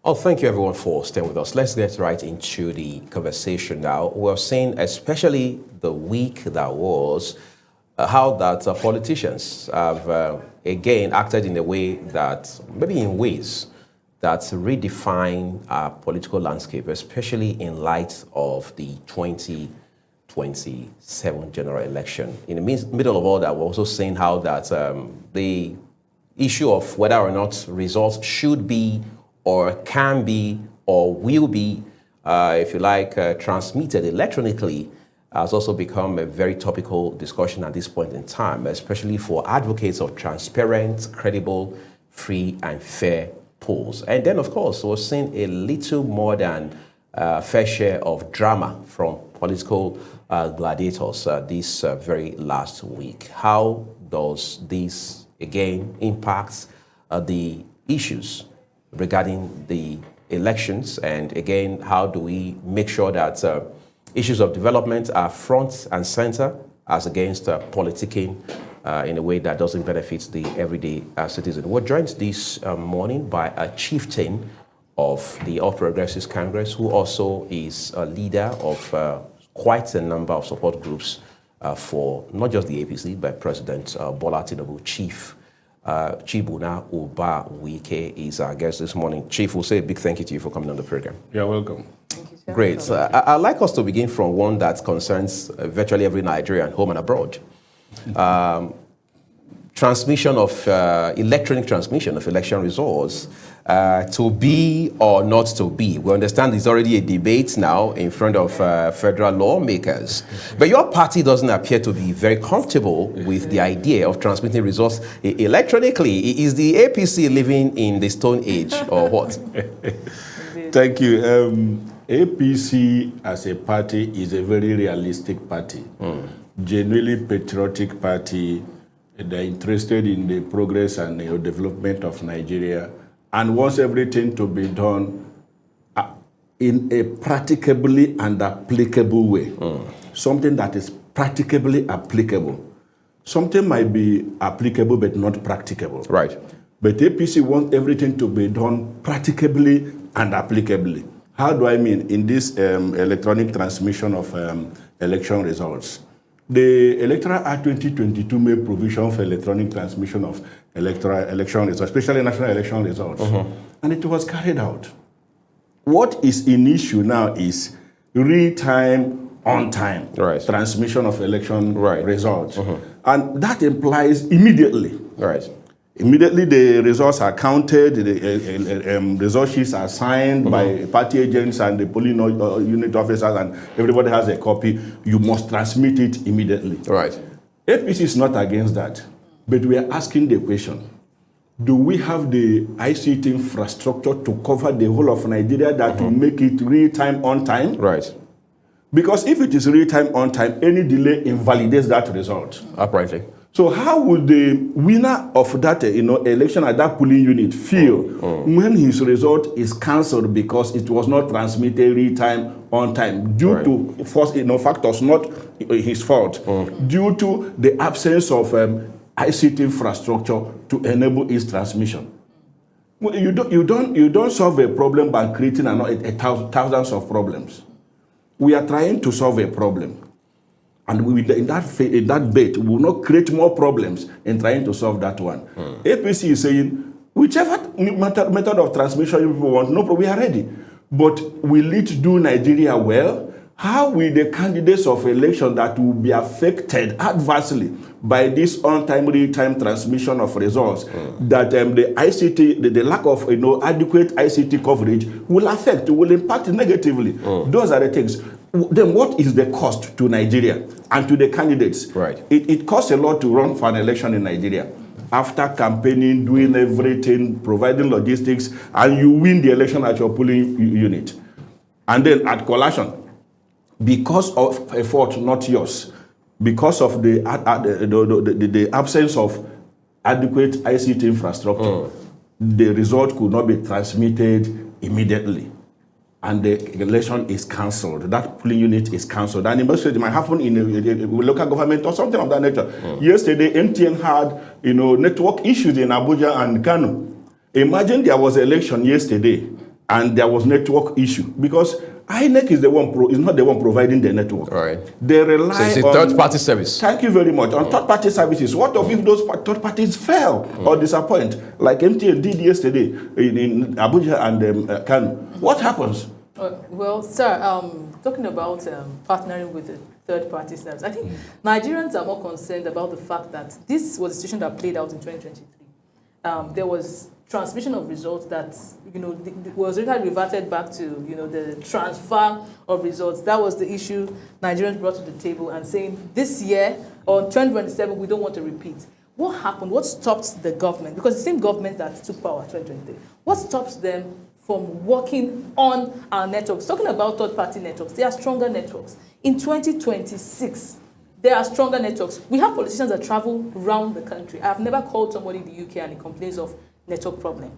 Oh, thank you everyone for staying with us. Let's get right into the conversation now. We're seeing, especially the week that was, how that politicians have again acted in a way that, maybe in ways that redefine our political landscape, especially in light of the 2027 general election. In the middle of all that, we're also seeing how that the issue of whether or not results should be or can be or will be, if you like, transmitted electronically has also become a very topical discussion at this point in time, especially for advocates of transparent, credible, free and fair polls. And then, of course, we're seeing a little more than fair share of drama from political gladiators this very last week. How does this, again, impact the issues regarding the elections? And again, how do we make sure that issues of development are front and center as against politicking in a way that doesn't benefit the everyday citizen? We're joined this morning by a chieftain of the All Progressives Congress, who also is a leader of quite a number of support groups for not just the APC, but President Bola Tinubu. Chief Chibunna Ubawuike is our guest this morning. Chief, we'll say a big thank you to you for coming on the program. You're welcome. Thank you, sir. Great. I'd like us to begin from one that concerns virtually every Nigerian, home and abroad. Transmission of electronic transmission of election results, to be or not to be. We understand there's already a debate now in front of federal lawmakers. But your party doesn't appear to be very comfortable with the idea of transmitting results electronically. Is the APC living in the Stone Age or what? Thank you. APC as a party is a very realistic party, genuinely patriotic party. They're interested in the progress and development of Nigeria and wants everything to be done in a practicably and applicable way. Something that is practicably applicable. Something might be applicable but not practicable. Right. But APC wants everything to be done practicably and applicably. How do I mean? In this electronic transmission of election results. The Electoral Act 2022 made provision for electronic transmission of election results, especially national election results, and it was carried out. What is in issue now is real-time, on-time transmission of election results, and that implies immediately. Immediately the results are counted, the result sheets are signed by party agents and the polling unit officers, and everybody has a copy. You must transmit it immediately. APC is not against that, but we are asking the question, do we have the ICT infrastructure to cover the whole of Nigeria that will make it real-time, on-time? Because if it is real-time, on-time, any delay invalidates that result. Uprightly. So how would the winner of that election at that polling unit feel when his result is cancelled because it was not transmitted real-time, on-time, due to factors not his fault, due to the absence of ICT infrastructure to enable its transmission? Well, you don't solve a problem by creating thousands of problems. We are trying to solve a problem. And in that bait, we will not create more problems in trying to solve that one. APC is saying, whichever method of transmission you want, no problem, we are ready. But will it do Nigeria well? How will the candidates of election that will be affected adversely by this on-time, real-time transmission of results, that the ICT, the lack of adequate ICT coverage will affect, will impact negatively? Those are the things. Then what is the cost to Nigeria and to the candidates? It costs a lot to run for an election in Nigeria. After campaigning, doing everything, providing logistics, and you win the election at your polling unit. And then at collation, because of effort, not yours, because of the absence of adequate ICT infrastructure, the result could not be transmitted immediately. And the election is cancelled. That polling unit is cancelled. And it might happen in a local government or something of that nature. Yesterday, MTN had network issues in Abuja and Kano. Imagine there was an election yesterday and there was network issue because INEC is not the one providing the network. Right. They rely so it's a on third-party service. Thank you very much. On third-party services, what if those third parties fail or disappoint, like MTN did yesterday in Abuja and Kano? What happens? Well, sir, talking about partnering with the third-party service, I think Nigerians are more concerned about the fact that this was a situation that played out in 2023. There was transmission of results that, was later reverted back to, the transfer of results. That was the issue Nigerians brought to the table and saying this year or 2027, we don't want to repeat. What happened? What stopped the government? Because the same government that took power in 2023, what stops them from working on our networks? Talking about third-party networks, they are stronger networks. In 2026, there are stronger networks. We have politicians that travel around the country. I've never called somebody in the UK and he complains of network problem.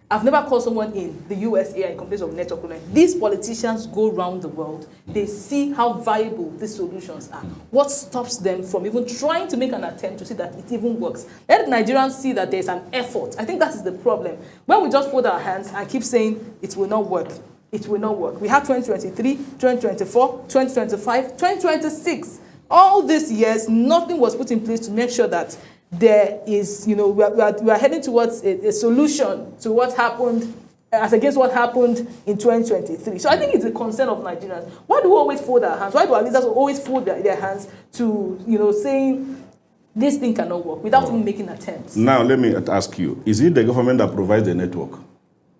I've never called someone in the USA and complains of network problem. These politicians go around the world. They see how viable these solutions are. What stops them from even trying to make an attempt to see that it even works? Let Nigerians see that there's an effort. I think that is the problem. When we just fold our hands and keep saying it will not work, it will not work. We have 2023, 2024, 2025, 2026. All these years, nothing was put in place to make sure that there is, we are heading towards a solution to what happened, as against what happened in 2023. So I think it's a concern of Nigerians. Why do we always fold our hands? Why do our leaders always fold their hands to, saying this thing cannot work without even making attempts? Now, let me ask you, is it the government that provides the network?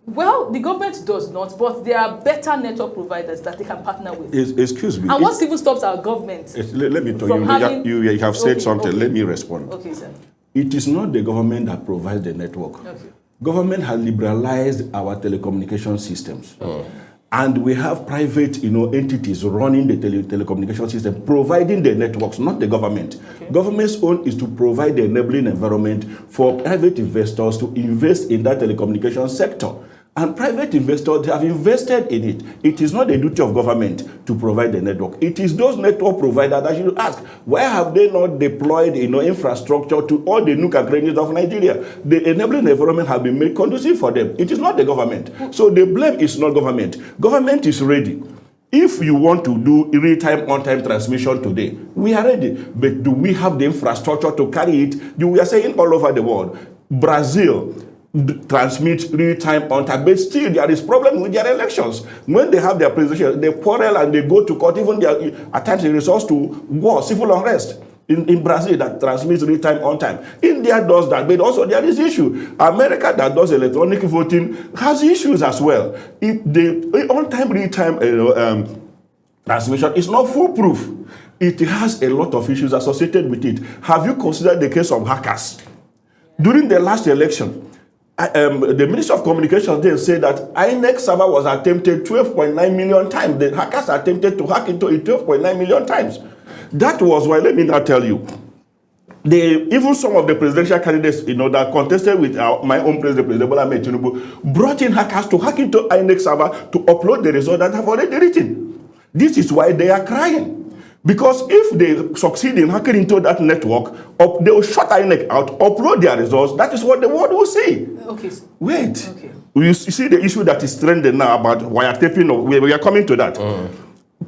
Well, the government does not, but there are better network providers that they can partner with. Excuse me. And what even stops our government? Let me tell you, you have said something. Okay. Let me respond. Okay, sir. It is not the government that provides the network. Okay. Government has liberalized our telecommunication systems. Oh. And we have private entities running the telecommunication system, providing the networks, not the government. Okay. Government's own is to provide the enabling environment for private investors to invest in that telecommunication sector. And private investors, they have invested in it. It is not the duty of government to provide the network. It is those network providers that you ask, why have they not deployed infrastructure to all the nook and crannies of Nigeria? The enabling environment has been made conducive for them. It is not the government. So the blame is not government. Government is ready. If you want to do real-time, on-time transmission today, we are ready. But do we have the infrastructure to carry it? We are saying all over the world. Brazil transmit real-time on time, but still there is problem with their elections. When they have their presidential, they quarrel and they go to court, even at times it resorts to war, civil unrest. In Brazil that transmits real-time on time. India does that, but also there is issue. America that does electronic voting has issues as well. The on-time, real-time transmission is not foolproof. It has a lot of issues associated with it. Have you considered the case of hackers? During the last election, the Minister of Communications then said that INEC server was attempted 12.9 million times. The hackers attempted to hack into it 12.9 million times. That was why, let me now tell you, even some of the presidential candidates, that contested with my own president, President Bola Ahmed Tinubu, brought in hackers to hack into INEC server to upload the results that have already written. This is why they are crying. Because if they succeed in hacking into that network, they will shut INEC out, upload their results. That is what the world will see. Okay. Wait. Okay. You see the issue that is trending now about wiretapping. We are coming to that.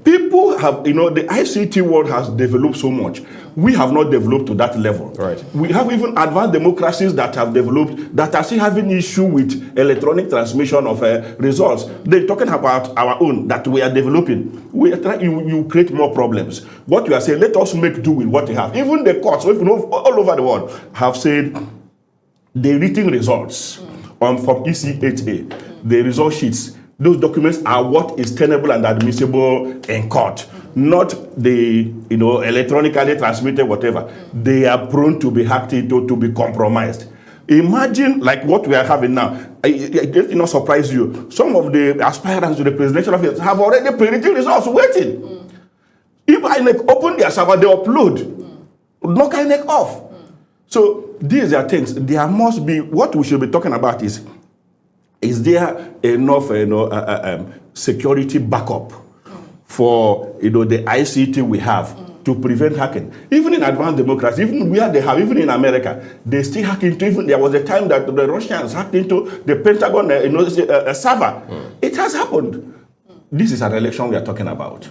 People have, the ICT world has developed so much. We have not developed to that level. Right. We have even advanced democracies that have developed that are still having issue with electronic transmission of results. They're talking about our own that we are developing. We are trying, you create more problems. What you are saying, let us make do with what we have. Even the courts, all over the world, have said the written results from EC8A, the result sheets, those documents are what is tenable and admissible in court, not the electronically transmitted whatever. They are prone to be hacked into, to be compromised. Imagine like what we are having now. It not surprise you. Some of the aspirants to the presidential office have already pre-written results waiting. If INEC open their server, they upload. Knock INEC off. So these are things. There must be, what we should be talking about is there enough security backup for the ICT we have to prevent hacking. Even in advanced democracy, even where they have, even in America, they still hack into, even there was a time that the Russians hacked into the Pentagon server. It has happened. This is an election we are talking about.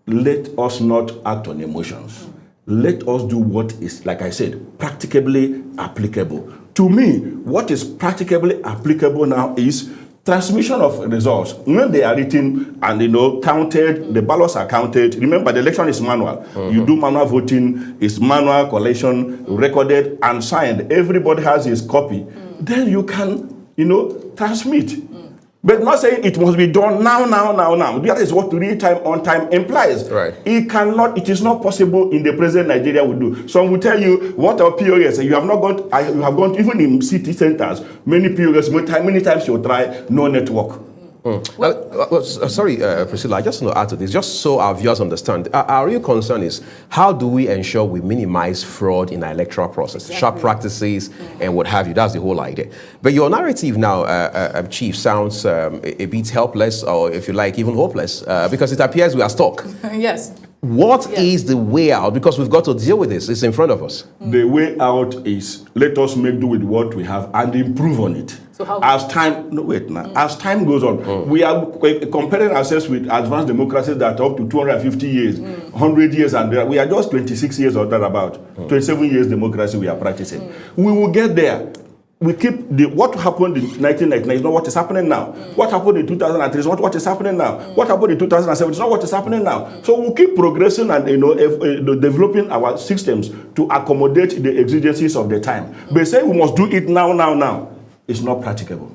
Let us not act on emotions. Let us do what is, like I said, practicably applicable. To me, what is practicably applicable now is transmission of results. When they are written and counted, the ballots are counted. Remember, the election is manual. You do manual voting, it's manual collection, recorded and signed. Everybody has his copy. Then you can, transmit. But not saying it must be done now. That is what real time, on time implies. Right. It is not possible in the present Nigeria will do. Some will tell you what our POS, you have gone, even in city centers, many POS, many times you try, no network. Sorry, Priscilla, I just want to add to this, just so our viewers understand. Our real concern is how do we ensure we minimize fraud in our electoral process, sharp practices, and what have you. That's the whole idea. But your narrative now, Chief, sounds a bit helpless, or if you like, even hopeless, because it appears we are stuck. Yes. What is the way out? Because we've got to deal with this. It's in front of us. The way out is let us make do with what we have and improve on it. So how? As time goes on, we are comparing ourselves with advanced democracies that are up to 250 years, 100 years, and we are just 26 years or thereabout. 27 years democracy we are practicing. We will get there. We keep what happened in 1999 is not what is happening now. What happened in 2003 is not what is happening now. What happened in 2007 is not what is happening now. So we'll keep progressing and developing our systems to accommodate the exigencies of the time. But saying we must do it now, it's not practicable.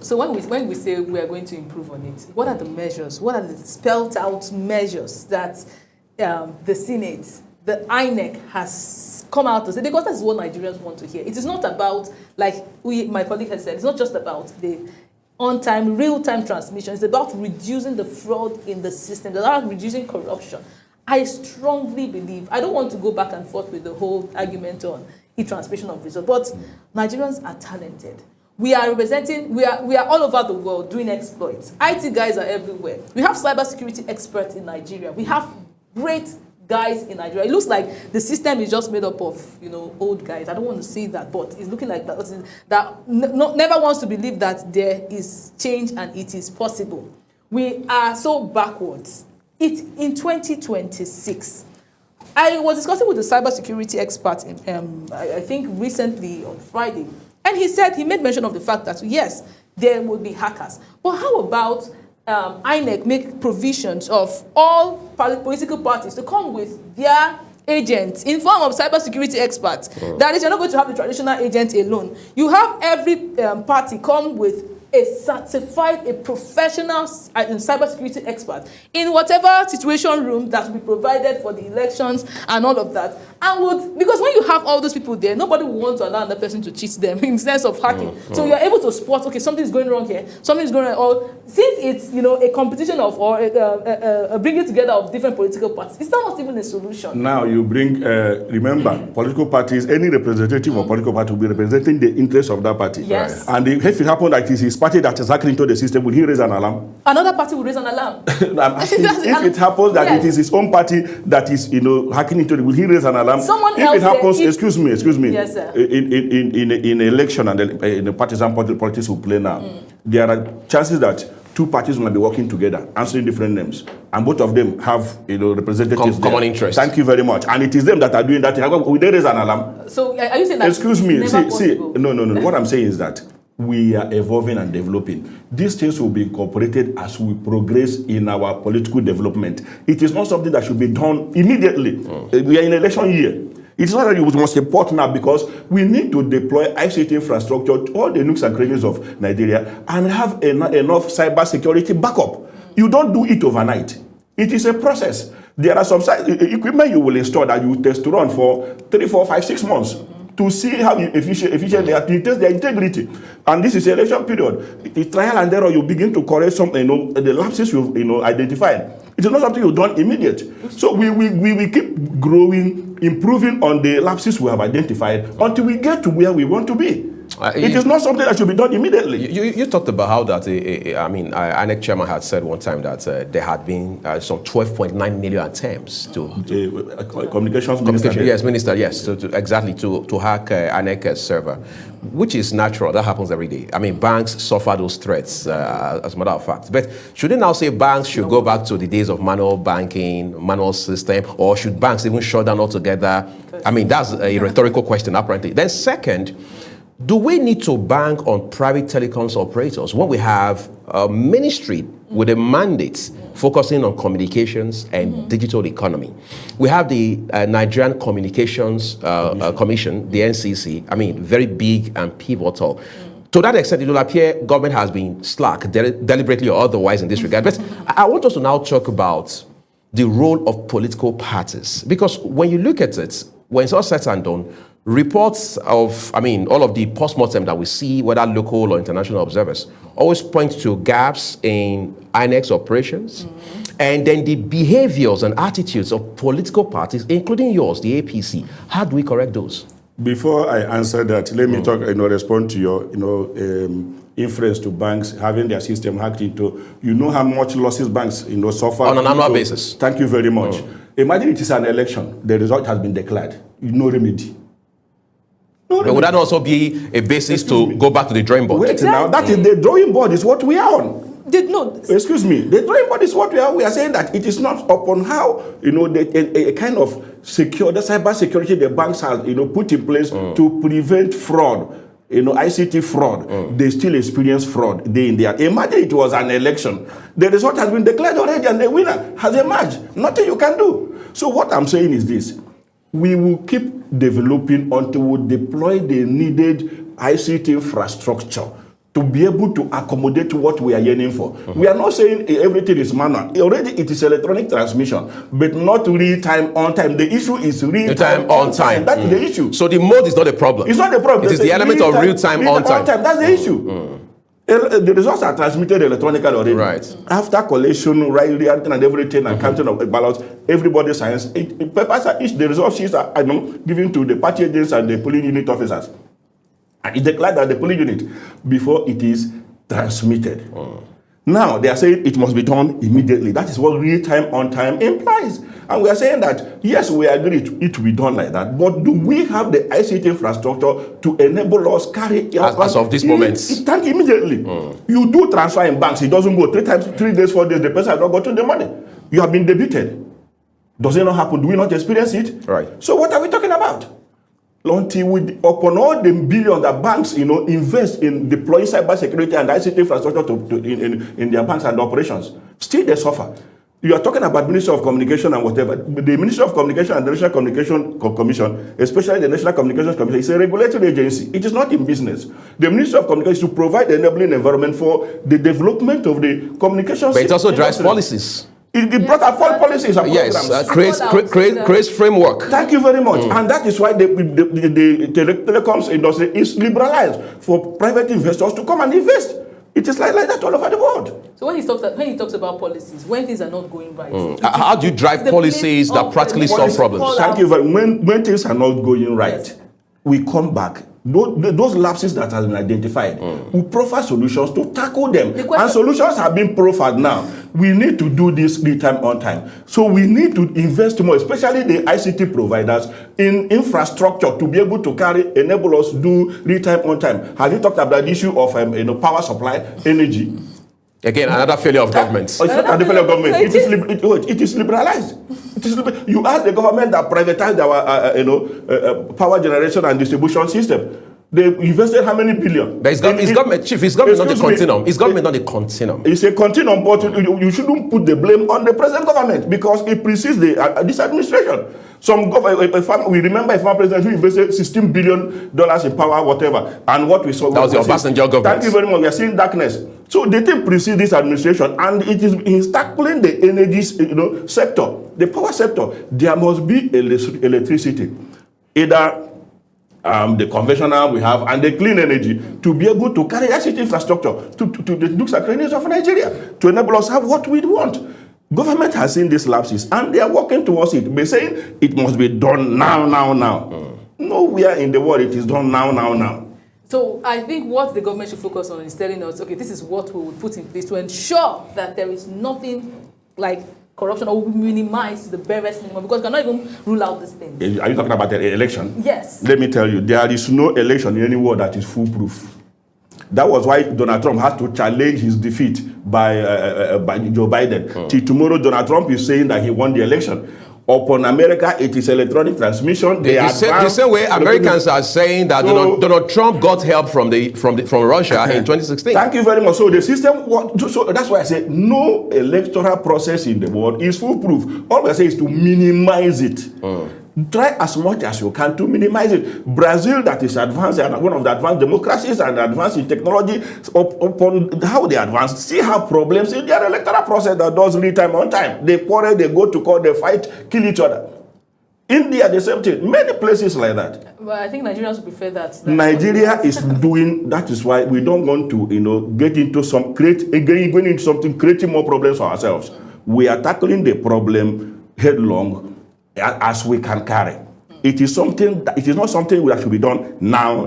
So when we say we are going to improve on it, what are the measures? What are the spelled out measures that the Senate, the INEC has come out to say? Because that's what Nigerians want to hear. It is not about, like my colleague has said, it's not just about the on-time, real-time transmission. It's about reducing the fraud in the system. It's about reducing corruption. I strongly believe, I don't want to go back and forth with the whole argument on e-transmission of results, but Nigerians are talented. We are all over the world doing exploits. IT guys are everywhere. We have cybersecurity experts in Nigeria. We have great guys in Nigeria. It looks like the system is just made up of, old guys. I don't want to say that, but it's looking like that never wants to believe that there is change and it is possible. We are so backwards. In 2026, I was discussing with a cybersecurity expert, I think recently on Friday, and he made mention of the fact that yes, there will be hackers. But how about INEC make provisions of all political parties to come with their agents in form of cybersecurity experts? That is, you're not going to have the traditional agent alone. You have every party come with a certified, a professional cybersecurity expert in whatever situation room that will be provided for the elections and all of that. Because when you have all those people there, nobody will want to allow another person to cheat them in the sense of hacking. So you're able to spot, okay, something's going wrong here, something's going wrong. Or since it's a competition of or a bringing together of different political parties, it's not even a solution. Now you bring, remember, political parties, any representative of political party will be representing the interests of that party. Yes. And if it happens that it's his party that is hacking into the system, will he raise an alarm? Another party will raise an alarm. I'm asking, if it happens that it is his own party that is, hacking into it, will he raise an alarm? Someone if else it happens, excuse me. Yes, sir. In election and in the partisan politics will play now, there are chances that two parties might be working together, answering different names, and both of them have representatives common interest. Thank you very much. And it is them that are doing that. Will they raise an alarm? So are you saying that? Excuse me. See. No. What I'm saying is that we are evolving and developing. These things will be incorporated as we progress in our political development. It is not something that should be done immediately. We are in election year. It's not that it must import now, because we need to deploy ICT infrastructure to all the nooks and crannies of Nigeria and have enough cyber security backup. You don't do it overnight. It is a process. There are some equipment you will install that you test to run for 3, 4, 5, 6 months. To see how efficient they are, to test their integrity. And this is election period. The trial and error, you begin to correct some, the lapses you've identified. It is not something you've done immediate. So we keep growing, improving on the lapses we have identified until we get to where we want to be. It is not something that should be done immediately. You talked about how that, INEC chairman had said one time that there had been some 12.9 million attempts to Communications minister. Yes, minister, yes, exactly, to hack INEC server, which is natural. That happens every day. I mean, banks suffer those threats, as a matter of fact. But should they now say banks should go back to the days of manual banking, manual system, or should banks even shut down altogether? I mean, that's a rhetorical question, apparently. Then second, do we need to bank on private telecoms operators when we have a ministry with a mandate focusing on communications and digital economy? We have the Nigerian Communications Commission, the NCC, I mean, very big and pivotal. To that extent, it will appear government has been slack, deliberately or otherwise in this regard. But I want us to now talk about the role of political parties. Because when you look at it, when it's all said and done, reports of, all of the post-mortem that we see, whether local or international observers, always point to gaps in INEC's operations, and then the behaviors and attitudes of political parties, including yours, the APC. How do we correct those? Before I answer that, let me talk, respond to your, inference to banks having their system hacked into. You know how much losses banks, suffer on an annual basis. Thank you very much. Imagine it is an election. The result has been declared. No remedy. But would that also be a basis to go back to the drawing board? Wait now, that is the drawing board is what we are on. Excuse me, the drawing board is what we are. We are saying that it is not upon how, a kind of the cyber security the banks have, put in place to prevent fraud. ICT fraud, they still experience fraud day in day out. Imagine it was an election. The result has been declared already and the winner has emerged. Nothing you can do. So what I'm saying is this. We will keep developing until we deploy the needed ICT infrastructure to be able to accommodate what we are yearning for. We are not saying everything is manual. Already it is electronic transmission, but not real-time, on-time. The issue is real-time, on-time. That is the issue. So the mode is not a problem. It's not a problem. It is the element of real-time, on-time. That's the issue. The results are transmitted electronically already. Right. After collation, writing and everything, and counting of ballots, everybody signs. The result sheets are given to the party agents and the polling unit officers. And it declared that the polling unit before it is transmitted. Now they are saying it must be done immediately. That is what real-time, on-time implies. And we are saying that yes, we agree it to be done like that. But do we have the ICT infrastructure to enable us carry as of this moment? Thank immediately. You do transfer in banks. It doesn't go 3 days, 4 days. The person has not gotten the money. You have been debited. Does it not happen? Do we not experience it? Right. So what are we talking about? Until upon all the billions that banks, invest in deploying cybersecurity and ICT infrastructure in their banks and operations, still they suffer. You are talking about Ministry of Communication and whatever. The Ministry of Communication and the National Communication Commission, especially the National Communications Commission, is a regulatory agency. It is not in business. The Ministry of Communication is to provide an enabling environment for the development of the communications. But it also drives policies. It brought up all policies and programs. Yes, creates framework. Thank you very much. And that is why the telecoms industry is liberalized for private investors to come and invest. It is like that all over the world. So when he talks about policies, when things are not going right, how do you drive policies that practically solve problems? Thank you very much. When things are not going right, we come back. Those lapses that have been identified, we proffer solutions to tackle them. And solutions have been proffered now. We need to do this real-time, on-time. So we need to invest more, especially the ICT providers, in infrastructure to be able to enable us to do real-time, on-time. Have you talked about the issue of power supply, energy? Again, another failure of government. It's not a failure of government. It is liberalized. You ask the government that privatized our power generation and distribution system. They invested how many billion? But it's government, Chief. It's government, not the continuum. It's government, not the continuum. It's a continuum, but you shouldn't put the blame on the present government because it precedes this administration. We remember a former president who invested $16 billion in power, whatever, and what we saw. That was the Obasanjo government. Thank you very much. We are seeing darkness. So the thing precedes this administration, and it is tackling the energy, sector, the power sector. There must be electricity, either the conventional we have and the clean energy to be able to carry ICT infrastructure to the nooks and crannies of Nigeria to enable us to have what we want. Government has seen these lapses and they are working towards it. They're saying it must be done now. Nowhere in the world it is done now. So I think what the government should focus on is telling us, okay, this is what we will put in place to ensure that there is nothing like corruption or we minimize the barest minimum, because we cannot even rule out these things. Are you talking about the election? Yes. Let me tell you, there is no election in any world that is foolproof. That was why Donald Trump had to challenge his defeat by Joe Biden. Till tomorrow, Donald Trump is saying that he won the election. Upon America, it is electronic transmission. The same way Americans are saying that Donald Trump got help from Russia in 2016. Thank you very much. So the system, so that's why I say no electoral process in the world is foolproof. All we say is to minimize it. Try as much as you can to minimize it. Brazil, that is advanced and one of the advanced democracies and advanced in technology, upon how they advance, still have problems in their electoral process that does real time on time. They quarrel, they go to court, they fight, kill each other. India, the same thing. Many places like that. But I think Nigerians would prefer that. Nigeria is doing, that is why we don't want to, get into going into something, creating more problems for ourselves. We are tackling the problem headlong as we can carry. It is not something that should be done now.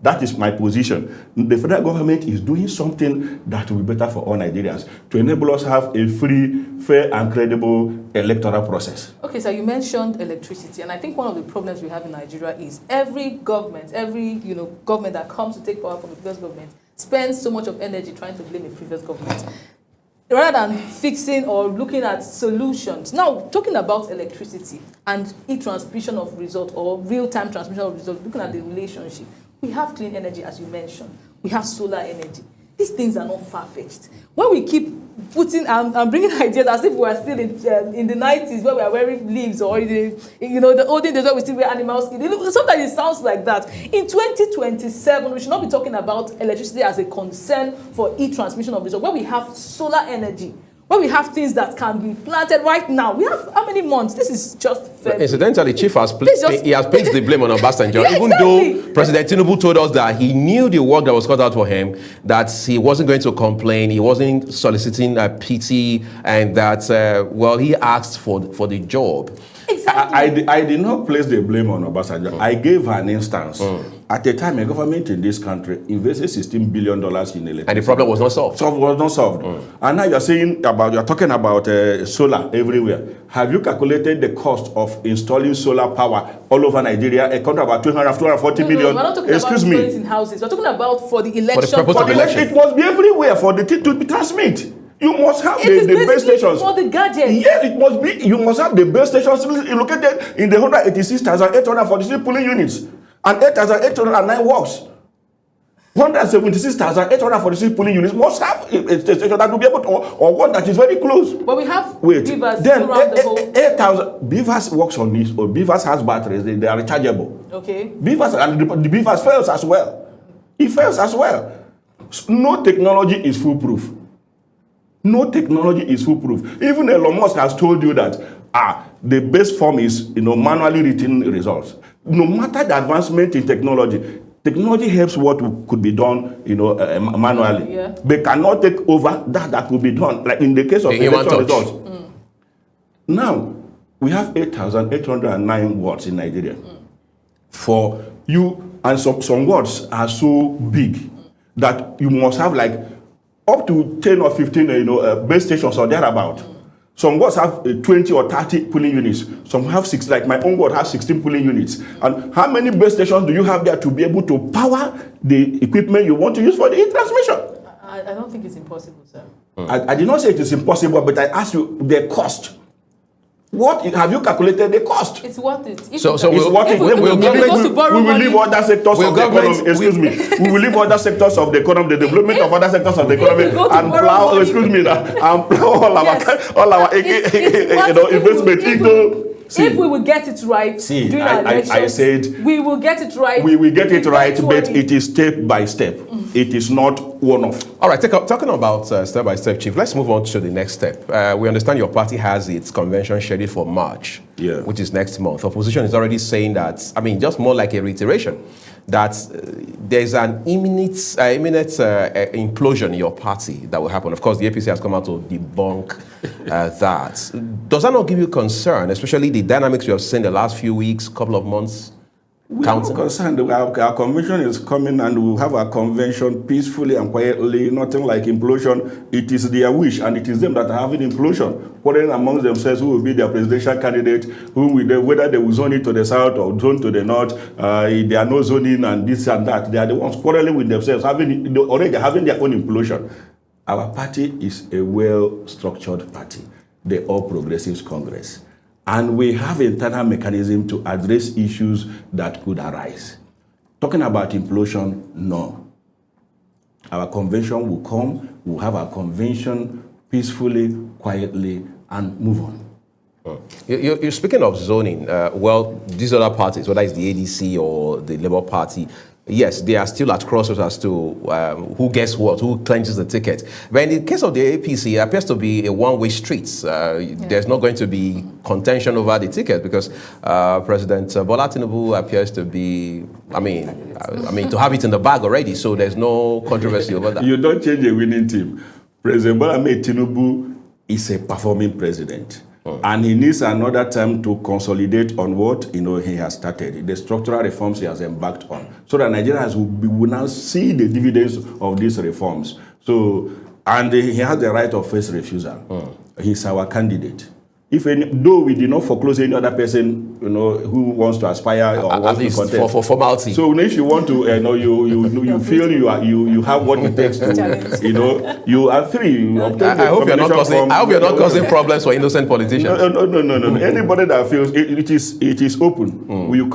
That is my position. The federal government is doing something that will be better for all Nigerians to enable us to have a free, fair, and credible electoral process. Okay, so you mentioned electricity, and I think one of the problems we have in Nigeria is every government, government that comes to take power from the previous government spends so much of energy trying to blame the previous government, rather than fixing or looking at solutions. Now, talking about electricity and e-transmission of results or real-time transmission of results, looking at the relationship, we have clean energy, as you mentioned. We have solar energy. These things are not far-fetched. When we keep putting and bringing ideas as if we are still in the 90s where we are wearing leaves, or the olden days where we still wear animal skin. Sometimes it sounds like that. In 2027, we should not be talking about electricity as a concern for e-transmission of results. When we have solar energy, when we have things that can be planted right now. We have how many months? This is just February. Incidentally, Chief has placed the blame on Obasanjo, Yeah, even though President Tinubu told us that he knew the work that was cut out for him, that he wasn't going to complain, he wasn't soliciting pity, and that, he asked for the job. Exactly. I did not place the blame on Obasanjo. I gave an instance. At the time, a government in this country invested $16 billion in electricity. And the problem was not solved. Was not solved. And now you're talking about solar everywhere. Have you calculated the cost of installing solar power all over Nigeria? A country about 240 million. We're not talking about installing it in houses. We're talking about for the election. For the purpose of election. It must be everywhere for the thing to be transmit. You must have the base stations. For the gadgets. Yes, it must be. You must have the base stations located in the 186,846 polling units and 8,809 works. 176,846 polling units must have a station that will be able to, or one that is very close. But we have Beavers around the whole. 8,000 Beavers works on this, or Beavers has batteries. They are rechargeable. Okay. Beavers, and the Beavers fails as well. It fails as well. No technology is foolproof. No technology is foolproof. Even Elon Musk has told you that the best form is manually written results. No matter the advancement in technology helps what could be done manually. Yeah. They cannot take over that will be done. Like in the case of election results. Now we have 8,809 words in Nigeria. For you, and some words are so big that you must have like up to 10 or 15 base stations or thereabout. Some wards have 20 or 30 polling units. Some have 6, like my own ward has 16 polling units. And how many base stations do you have there to be able to power the equipment you want to use for the e-transmission? I don't think it's impossible, sir. I did not say it is impossible, but I asked you the cost. What have you calculated the cost? It's worth it. We will leave other sectors of the economy. Excuse me. We will leave other sectors of the economy, the development of other sectors of the economy, and plow. Excuse me, and plow all our investment into. If we will get it right during our elections, I said we will get it right. We will get it right, but it is step by step. It is not one-off. All right, talking about step by step, Chief, let's move on to the next step. We understand your party has its convention scheduled for March, which is next month. Opposition is already saying that, just more like a reiteration, that there's an imminent implosion in your party that will happen. Of course, the APC has come out to debunk that. Does that not give you concern, especially the dynamics we have seen the last few weeks, couple of months? We are not concerned. Our convention is coming, and we'll have our convention peacefully and quietly, nothing like implosion. It is their wish, and it is them that are having implosion, quarreling amongst themselves who will be their presidential candidate, whether they will zone it to the south or zone to the north. They are no zoning and this and that. They are the ones quarreling with themselves, already having their own implosion. Our party is a well-structured party, the All Progressives Congress. And we have internal mechanism to address issues that could arise. Talking about implosion, no. Our convention will come, we'll have our convention peacefully, quietly, and move on. You're speaking of zoning. Well, these other parties, whether it's the ADC or the Labour Party, yes, they are still at crossroads as to who gets what, who clenches the ticket. But in the case of the APC, it appears to be a one-way street. There's not going to be contention over the ticket because President Bola Tinubu appears to be, to have it in the bag already. So there's no controversy over that. You don't change a winning team. President Bola Tinubu is a performing president. And he needs another time to consolidate on what he has started, the structural reforms he has embarked on, so that Nigerians will now see the dividends of these reforms. So, and he has the right of first refusal. He's our candidate. Though we did not foreclose any other person, who wants to aspire or wants to contest. For formality. So if you want to, you feel you have what it takes to, you are free. I hope you're not causing problems for innocent politicians. No. Anybody that feels it is open. You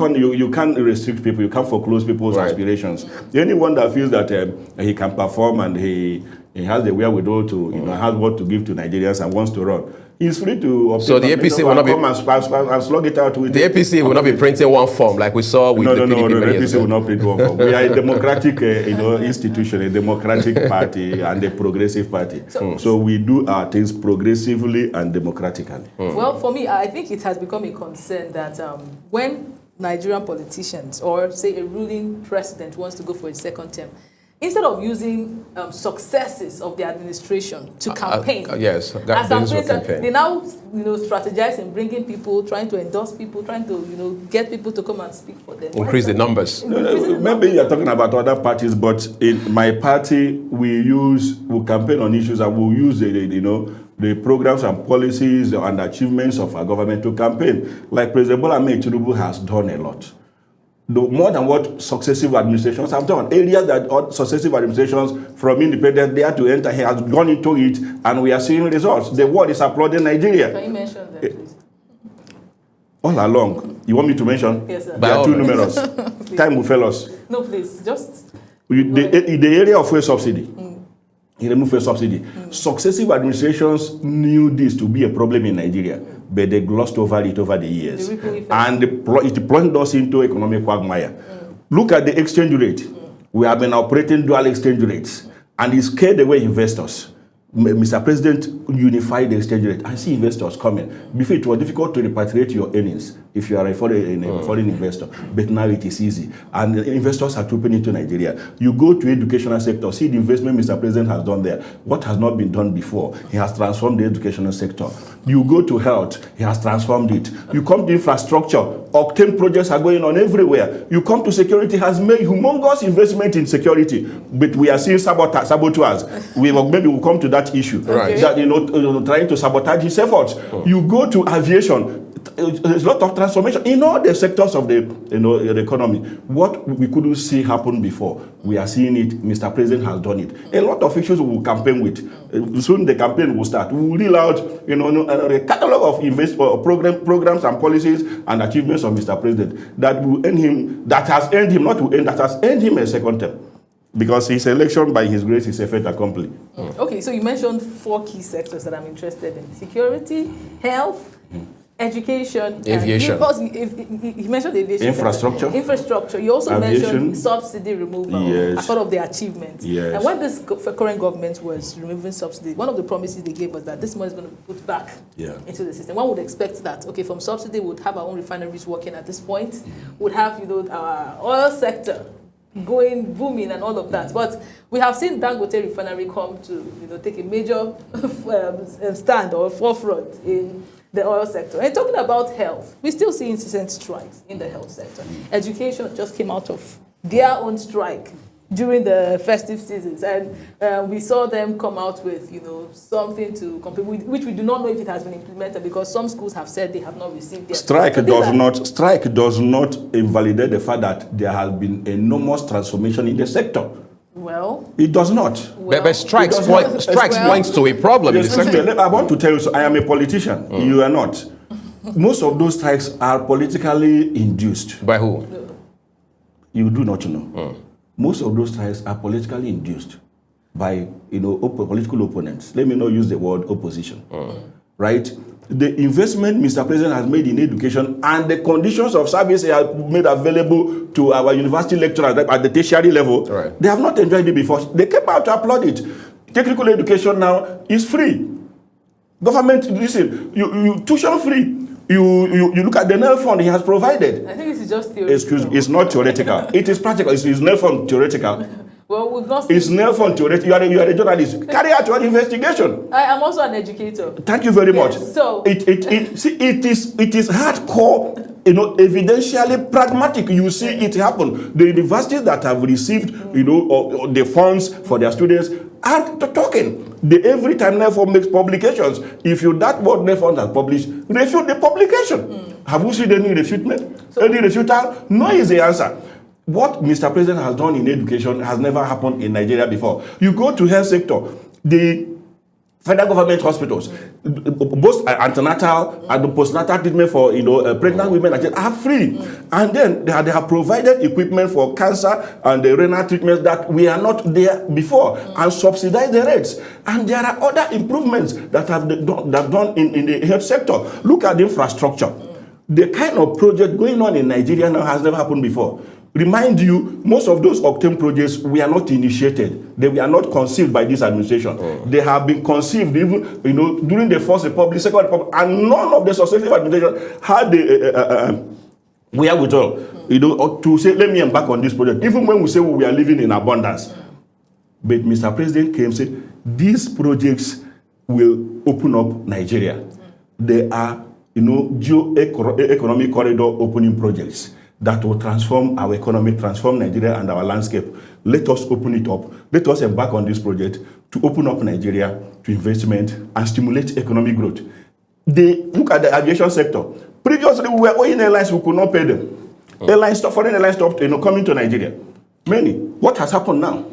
can't restrict people. You can't foreclose people's aspirations. Anyone that feels that he can perform and he has the wherewithal to, has what to give to Nigerians and wants to run, he's free to. So the APC will not be and slug it out with the APC will not be printing one form like we saw with the PDP. No. The APC will not print one form. We are a democratic, institution, a democratic party, and a progressive party. So we do our things progressively and democratically. Well, for me, I think it has become a concern that when Nigerian politicians or say a ruling president wants to go for a second term, instead of using successes of the administration to campaign, they now strategize in bringing people, trying to endorse people, trying to get people to come and speak for them. Increase the numbers. Maybe you're talking about other parties, but in my party, we campaign on issues and we'll use the programs and policies and achievements of our government to campaign. Like President Bola Tinubu has done a lot. More than what successive administrations have done. Areas that successive administrations from independence they had to enter, he has gone into it, and we are seeing results. The world is applauding Nigeria. Can you mention that, please? All along. You want me to mention? Yes, sir. They are too numerous. Time will fail us. No, please. Just... The area of fuel subsidy. He removed fuel subsidy. Successive administrations knew this to be a problem in Nigeria, but they glossed over it over the years. And it plunged us into economic quagmire. Look at the exchange rate. We have been operating dual exchange rates, and it scared away investors. Mr. President unified the exchange rate. I see investors coming. Before it was difficult to repatriate your earnings if you are a foreign investor, but now it is easy. And investors are trooping into Nigeria. You go to educational sector, see the investment Mr. President has done there. What has not been done before? He has transformed the educational sector. You go to health, he has transformed it. You come to infrastructure, octane projects are going on everywhere. You come to security, has made humongous investment in security, but we are seeing saboteurs. Maybe we'll come to that issue. Right. That trying to sabotage his efforts. You go to aviation. There's a lot of transformation in all the sectors of the economy. What we couldn't see happen before, we are seeing it. Mr. President has done it. A lot of issues we will campaign with. Soon the campaign will start. We will reel out, a catalog of programs and policies and achievements of Mr. President that will earn him, that has earned him a second term. Because his election, by his grace, is a fait accompli. Okay, so you mentioned 4 key sectors that I'm interested in: security, health, education, aviation. You mentioned aviation. Infrastructure. You also mentioned subsidy removal as part of the achievement. Yes. And when this current government was removing subsidy, one of the promises they gave was that this money is going to be put back into the system. One would expect that, okay, from subsidy, we would have our own refineries working at this point. We'd have, our oil sector booming and all of that. But we have seen Dangote refinery come to, take a major stand or forefront in the oil sector. And talking about health, we still see incessant strikes in the health sector. Education just came out of their own strike during the festive seasons, and we saw them come out with, something to compete with, which we do not know if it has been implemented, because some schools have said they have not received their strike does not invalidate the fact that there has been enormous transformation in the sector. Well, it does not. Well, but strikes points to a problem in the sector. I want to tell you, so I am a politician. You are not. Most of those strikes are politically induced. By who? You do not know. Most of those strikes are politically induced by political opponents. Let me not use the word opposition. Right? The investment Mr. President has made in education and the conditions of service he has made available to our university lecturers at the tertiary level, they have not enjoyed it before. They came out to applaud it. Technical education now is free. Government, listen, you tuition free. You look at the NEL fund he has provided. I think this is just theoretical. Excuse me, it's not theoretical. It is practical. It's NEL fund theoretical. Well, we've not seen. It's NEL fund theoretical. You are a journalist. Carry out your investigation. I am also an educator. Thank you very much. So it is hardcore, evidentially pragmatic. You see it happen. The universities that have received, the funds for their students are talking. Every time NEFON makes publications, if that what NEFON has published, refute the publication. Have you seen any refutement? Any refutal? No is the answer. What Mr. President has done in education has never happened in Nigeria before. You go to health sector, the federal government hospitals, both antenatal and the postnatal treatment for pregnant women are free, and then they have provided equipment for cancer and the renal treatments that we are not there before, and subsidize the rates. And there are other improvements that have done in the health sector. Look at the infrastructure. The kind of project going on in Nigeria now has never happened before. Remind you, most of those Octane projects were not initiated. They were not conceived by this administration. They have been conceived even, during the First Republic, Second Republic, and none of the successive administration had the wherewithal, to say, let me embark on this project. Even when we say we are living in abundance. But Mr. President came and said, these projects will open up Nigeria. They are, geo-economic corridor opening projects that will transform our economy, transform Nigeria and our landscape. Let us open it up. Let us embark on this project to open up Nigeria to investment and stimulate economic growth. They look at the aviation sector. Previously, we were owing airlines, we could not pay them. Foreign airlines stopped coming to Nigeria. Many. What has happened now?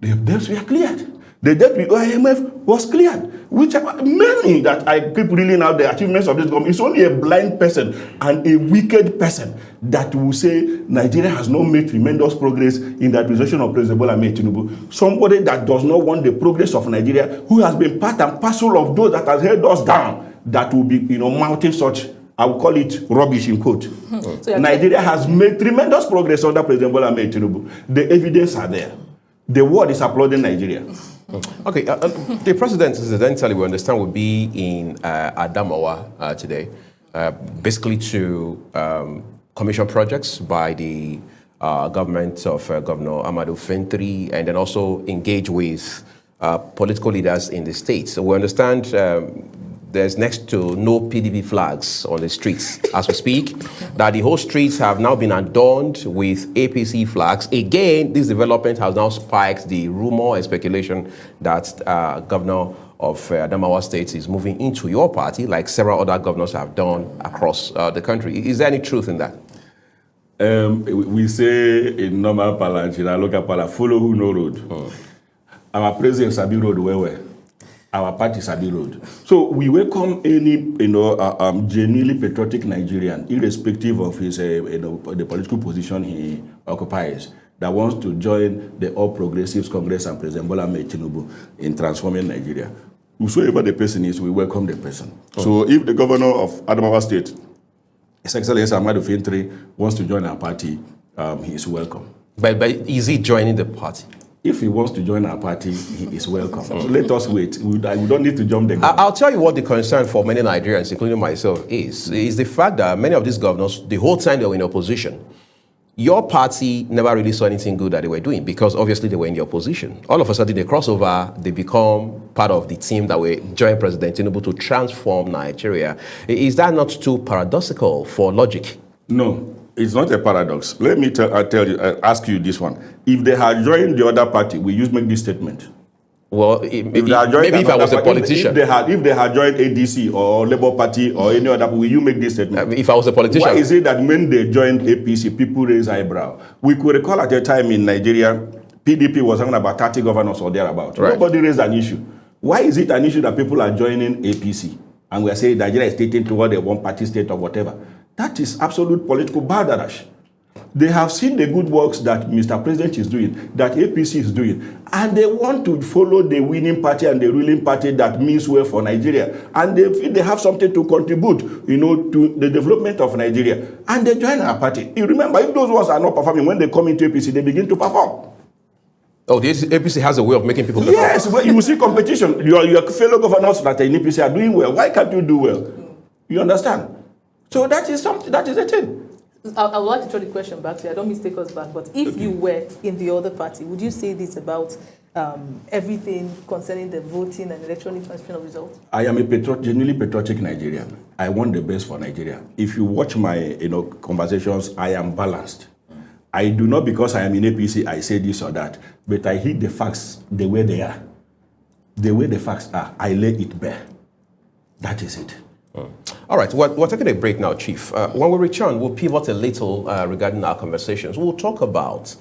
The debts were cleared. The debt with IMF was cleared. Which are many that I keep reeling out the achievements of this government. It's only a blind person and a wicked person that will say Nigeria has not made tremendous progress in the administration of President Bola Ahmed Tinubu. Somebody that does not want the progress of Nigeria, who has been part and parcel of those that has held us down, that will be, mounting such, I will call it rubbish in quote. So Nigeria has made tremendous progress under President Bola Ahmed Tinubu. The evidence are there. The world is applauding Nigeria. Okay, the president, incidentally, we understand, will be in Adamawa today, basically to commission projects by the government of Governor Amadou Fintri, and then also engage with political leaders in the state. So we understand there's next to no PDP flags on the streets as we speak, that the whole streets have now been adorned with APC flags. Again, this development has now spiked the rumor and speculation that Governor of Adamawa State is moving into your party, like several other governors have done across the country. Is there any truth in that? We say in normal parlance, in our local parlance, follow who no road. Our president Sabi road where? Our party Sabi road. So we welcome any genuinely patriotic Nigerian, irrespective of his the political position he occupies, that wants to join the All Progressives Congress and President Bola Ahmed Tinubu in transforming Nigeria. Whosoever the person is, we welcome the person. So if the governor of Adamawa State, His Excellency Amadou Fintri, wants to join our party, he is welcome. But is he joining the party? If he wants to join our party, he is welcome. So let us wait. We don't need to jump the gun. I'll tell you what the concern for many Nigerians, including myself, is the fact that many of these governors, the whole time they were in opposition, your party never really saw anything good that they were doing because obviously they were in the opposition. All of a sudden they cross over, they become part of the team that will join President Tinubu to transform Nigeria. Is that not too paradoxical for logic? No, it's not a paradox. Let me ask you this one. If they had joined the other party, will you make this statement? Well, maybe if I was a politician. If they had joined ADC or Labour Party or any other, will you make this statement? If I was a politician. Why is it that when they joined APC, people raise eyebrow? We could recall at a time in Nigeria, PDP was having about 30 governors or thereabout. Right. Nobody raised an issue. Why is it an issue that people are joining APC? And we are saying Nigeria is stating toward a one-party state or whatever. That is absolute political balderdash. They have seen the good works that Mr. President is doing, that APC is doing, and they want to follow the winning party and the ruling party that means well for Nigeria. And they feel they have something to contribute, to the development of Nigeria. And they join our party. You remember, if those ones are not performing, when they come into APC, they begin to perform. Oh, the APC has a way of making people perform. Yes, but you will see competition. Your fellow governors that are in APC are doing well. Why can't you do well? You understand? So that is something. That is a thing. I would like to throw the question back to you. I don't mean take us back, but if you were in the other party, would you say this about everything concerning the voting and electronic transmission of results? I am a genuinely patriotic Nigerian. I want the best for Nigeria. If you watch my conversations, I am balanced. I do not, because I am in APC, I say this or that, but I hit the facts the way they are. The way the facts are, I lay it bare. That is it. All right, we're taking a break now, Chief. When we return, we'll pivot a little regarding our conversations. We'll talk about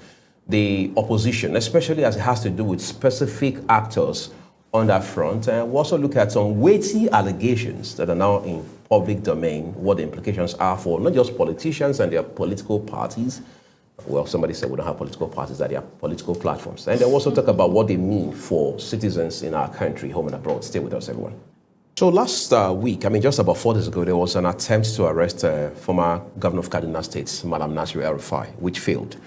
the opposition, especially as it has to do with specific actors on that front. And we'll also look at some weighty allegations that are now in public domain, what the implications are for not just politicians and their political parties. Well, somebody said we don't have political parties, that they are political platforms. And they'll also talk about what they mean for citizens in our country, home and abroad. Stay with us, everyone. So last week, just about 4 days ago, there was an attempt to arrest former governor of Kaduna State, Malam Nasir El-Rufai, which failed.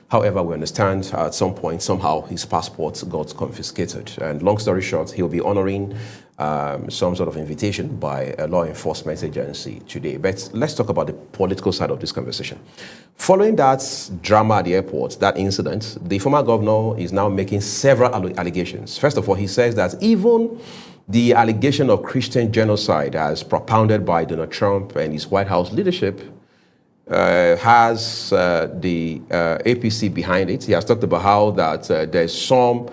However, we understand at some point, somehow his passport got confiscated. And long story short, he'll be honoring some sort of invitation by a law enforcement agency today. But let's talk about the political side of this conversation. Following that drama at the airport, that incident, the former governor is now making several allegations. First of all, he says that even the allegation of Christian genocide as propounded by Donald Trump and his White House leadership has the APC behind it. He has talked about how that there's some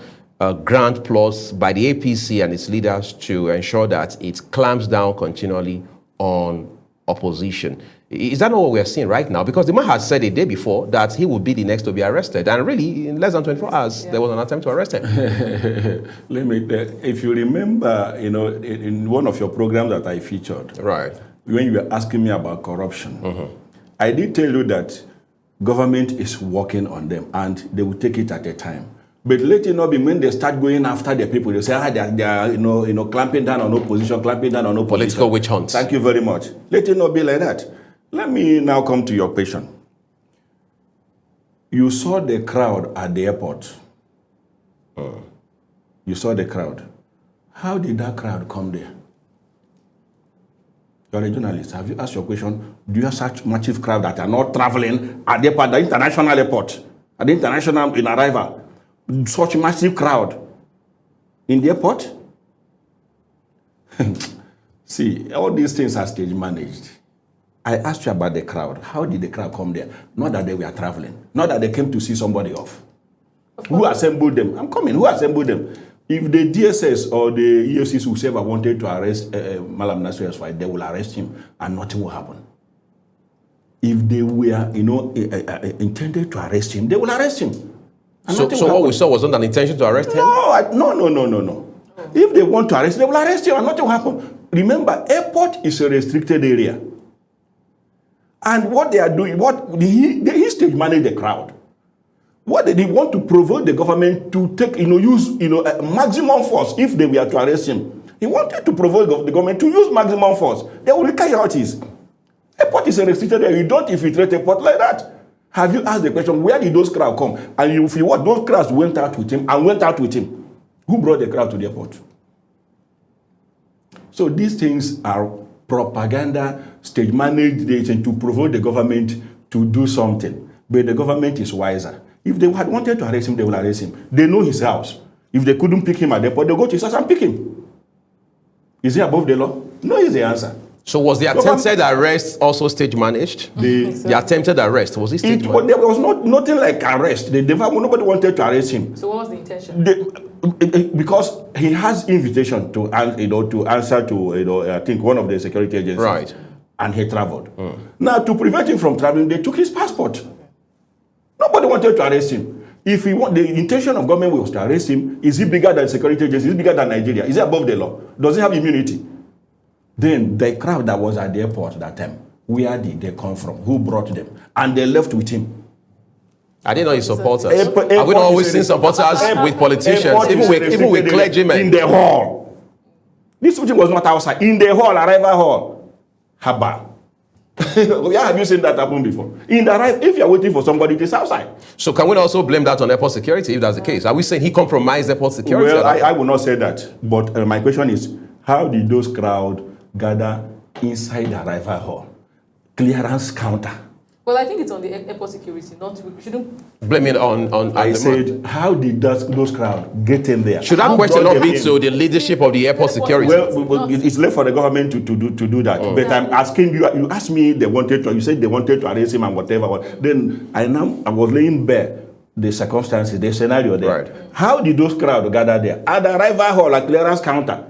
grand plots by the APC and its leaders to ensure that it clamps down continually on opposition. Is that not what we are seeing right now? Because the man had said a day before that he would be the next to be arrested. And really, in less than 24 hours, there was an attempt to arrest him. If you remember, in one of your programs that I featured, right, when you were asking me about corruption, I did tell you that government is working on them and they will take it at a time. But let it not be when they start going after the people, they say, they are clamping down on opposition, clamping down on opposition. Political witch hunts. Thank you very much. Let it not be like that. Let me now come to your question. You saw the crowd at the airport. You saw the crowd. How did that crowd come there? You're a journalist. Have you asked your question? Do you have such massive crowd that are not traveling at the airport, the international airport, at the international in arrival? Such massive crowd in the airport? See, all these things are stage managed. I asked you about the crowd. How did the crowd come there? Not that they were traveling. Not that they came to see somebody off. Who assembled them? I'm coming. Who assembled them? If the DSS or the EFCC whoever wanted to arrest Malam Nasir El-Rufai, they will arrest him and nothing will happen. If they were, intended to arrest him, they will arrest him. So what we saw wasn't an intention to arrest him? No. If they want to arrest him, they will arrest him and nothing will happen. Remember, airport is a restricted area. And what they are doing, he stage manage the crowd. What did he want to provoke the government to take, use, maximum force if they were to arrest him? He wanted to provoke the government to use maximum force. There will be casualties. Airport is a restricted area. You don't infiltrate airport like that. Have you asked the question, where did those crowds come? And you feel what? Those crowds went out with him and went out with him. Who brought the crowd to the airport? So these things are propaganda, stage managed to provoke the government to do something. but the government is wiser. If they had wanted to arrest him, they will arrest him. They know his house. If they couldn't pick him at the airport, they'll go to his house and pick him. Is he above the law? No is the answer. So was the attempted arrest also stage managed? The attempted arrest, was it stage managed? There was nothing like arrest. Nobody wanted to arrest him. So what was the intention? Because he has invitation to answer to I think one of the security agencies. Right. And he traveled. Now to prevent him from traveling, they took his passport. Nobody wanted to arrest him. If the intention of government was to arrest him, is he bigger than security agencies? Is he bigger than Nigeria? Is he above the law? Does he have immunity? Then the crowd that was at the airport that time, where did they come from? Who brought them? And they left with him. I didn't know he supports us. Have we not always seen supporters with politicians, even with clergymen? In the hall. This meeting was not outside. In the hall, arrival hall. Haba. Where have you seen that happen before? If you're waiting for somebody, it is outside. So can we also blame that on airport security if that's the case? Are we saying he compromised airport security? Well, I will not say that. But my question is, how did those crowd gather inside the arrival hall? Clearance counter. Well, I think it's on the airport security. We shouldn't blame it on I said, how did those crowd get in there? Should that question not be to the leadership of the airport security? Well, it's left for the government to do that. But I'm asking you. You asked me you said they wanted to arrest him and whatever. Then I was laying bare the circumstances, the scenario there. Right. How did those crowd gather there at the arrival hall, at clearance counter?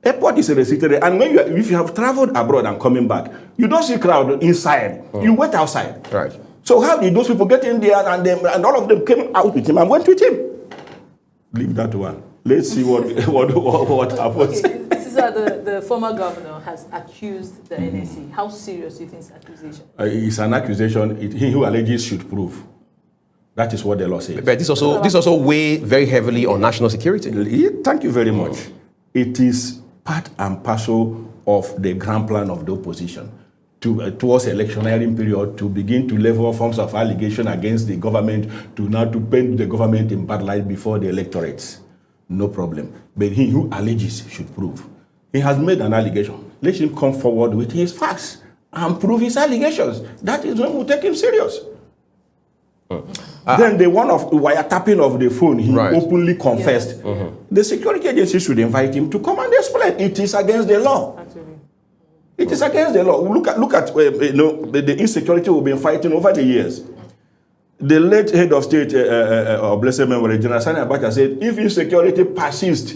Airport is restricted, and if you have traveled abroad and coming back, you don't see crowd inside. You wait outside. Right. So how did those people get in there and all of them came out with him and went with him? Leave that one. Let's see what happens. Okay, the former governor has accused the NSC. How serious do you think is the accusation? It's an accusation. He who alleges should prove. That is what the law says. But this also weighs very heavily on national security. Thank you very much. It is part and parcel of the grand plan of the opposition towards electioneering period to begin to level forms of allegation against the government to paint the government in bad light before the electorates. No problem. But he who alleges should prove. He has made an allegation. Let him come forward with his facts and prove his allegations. That is when we take him serious. Then the one of wiretapping of the phone, he openly confessed. Yeah. The security agency should invite him to come and explain. It is against the law. Actually. It is against the law. Look at the insecurity we've been fighting over the years. The late head of state, blessed memory, General Sani Abacha said, if insecurity persists,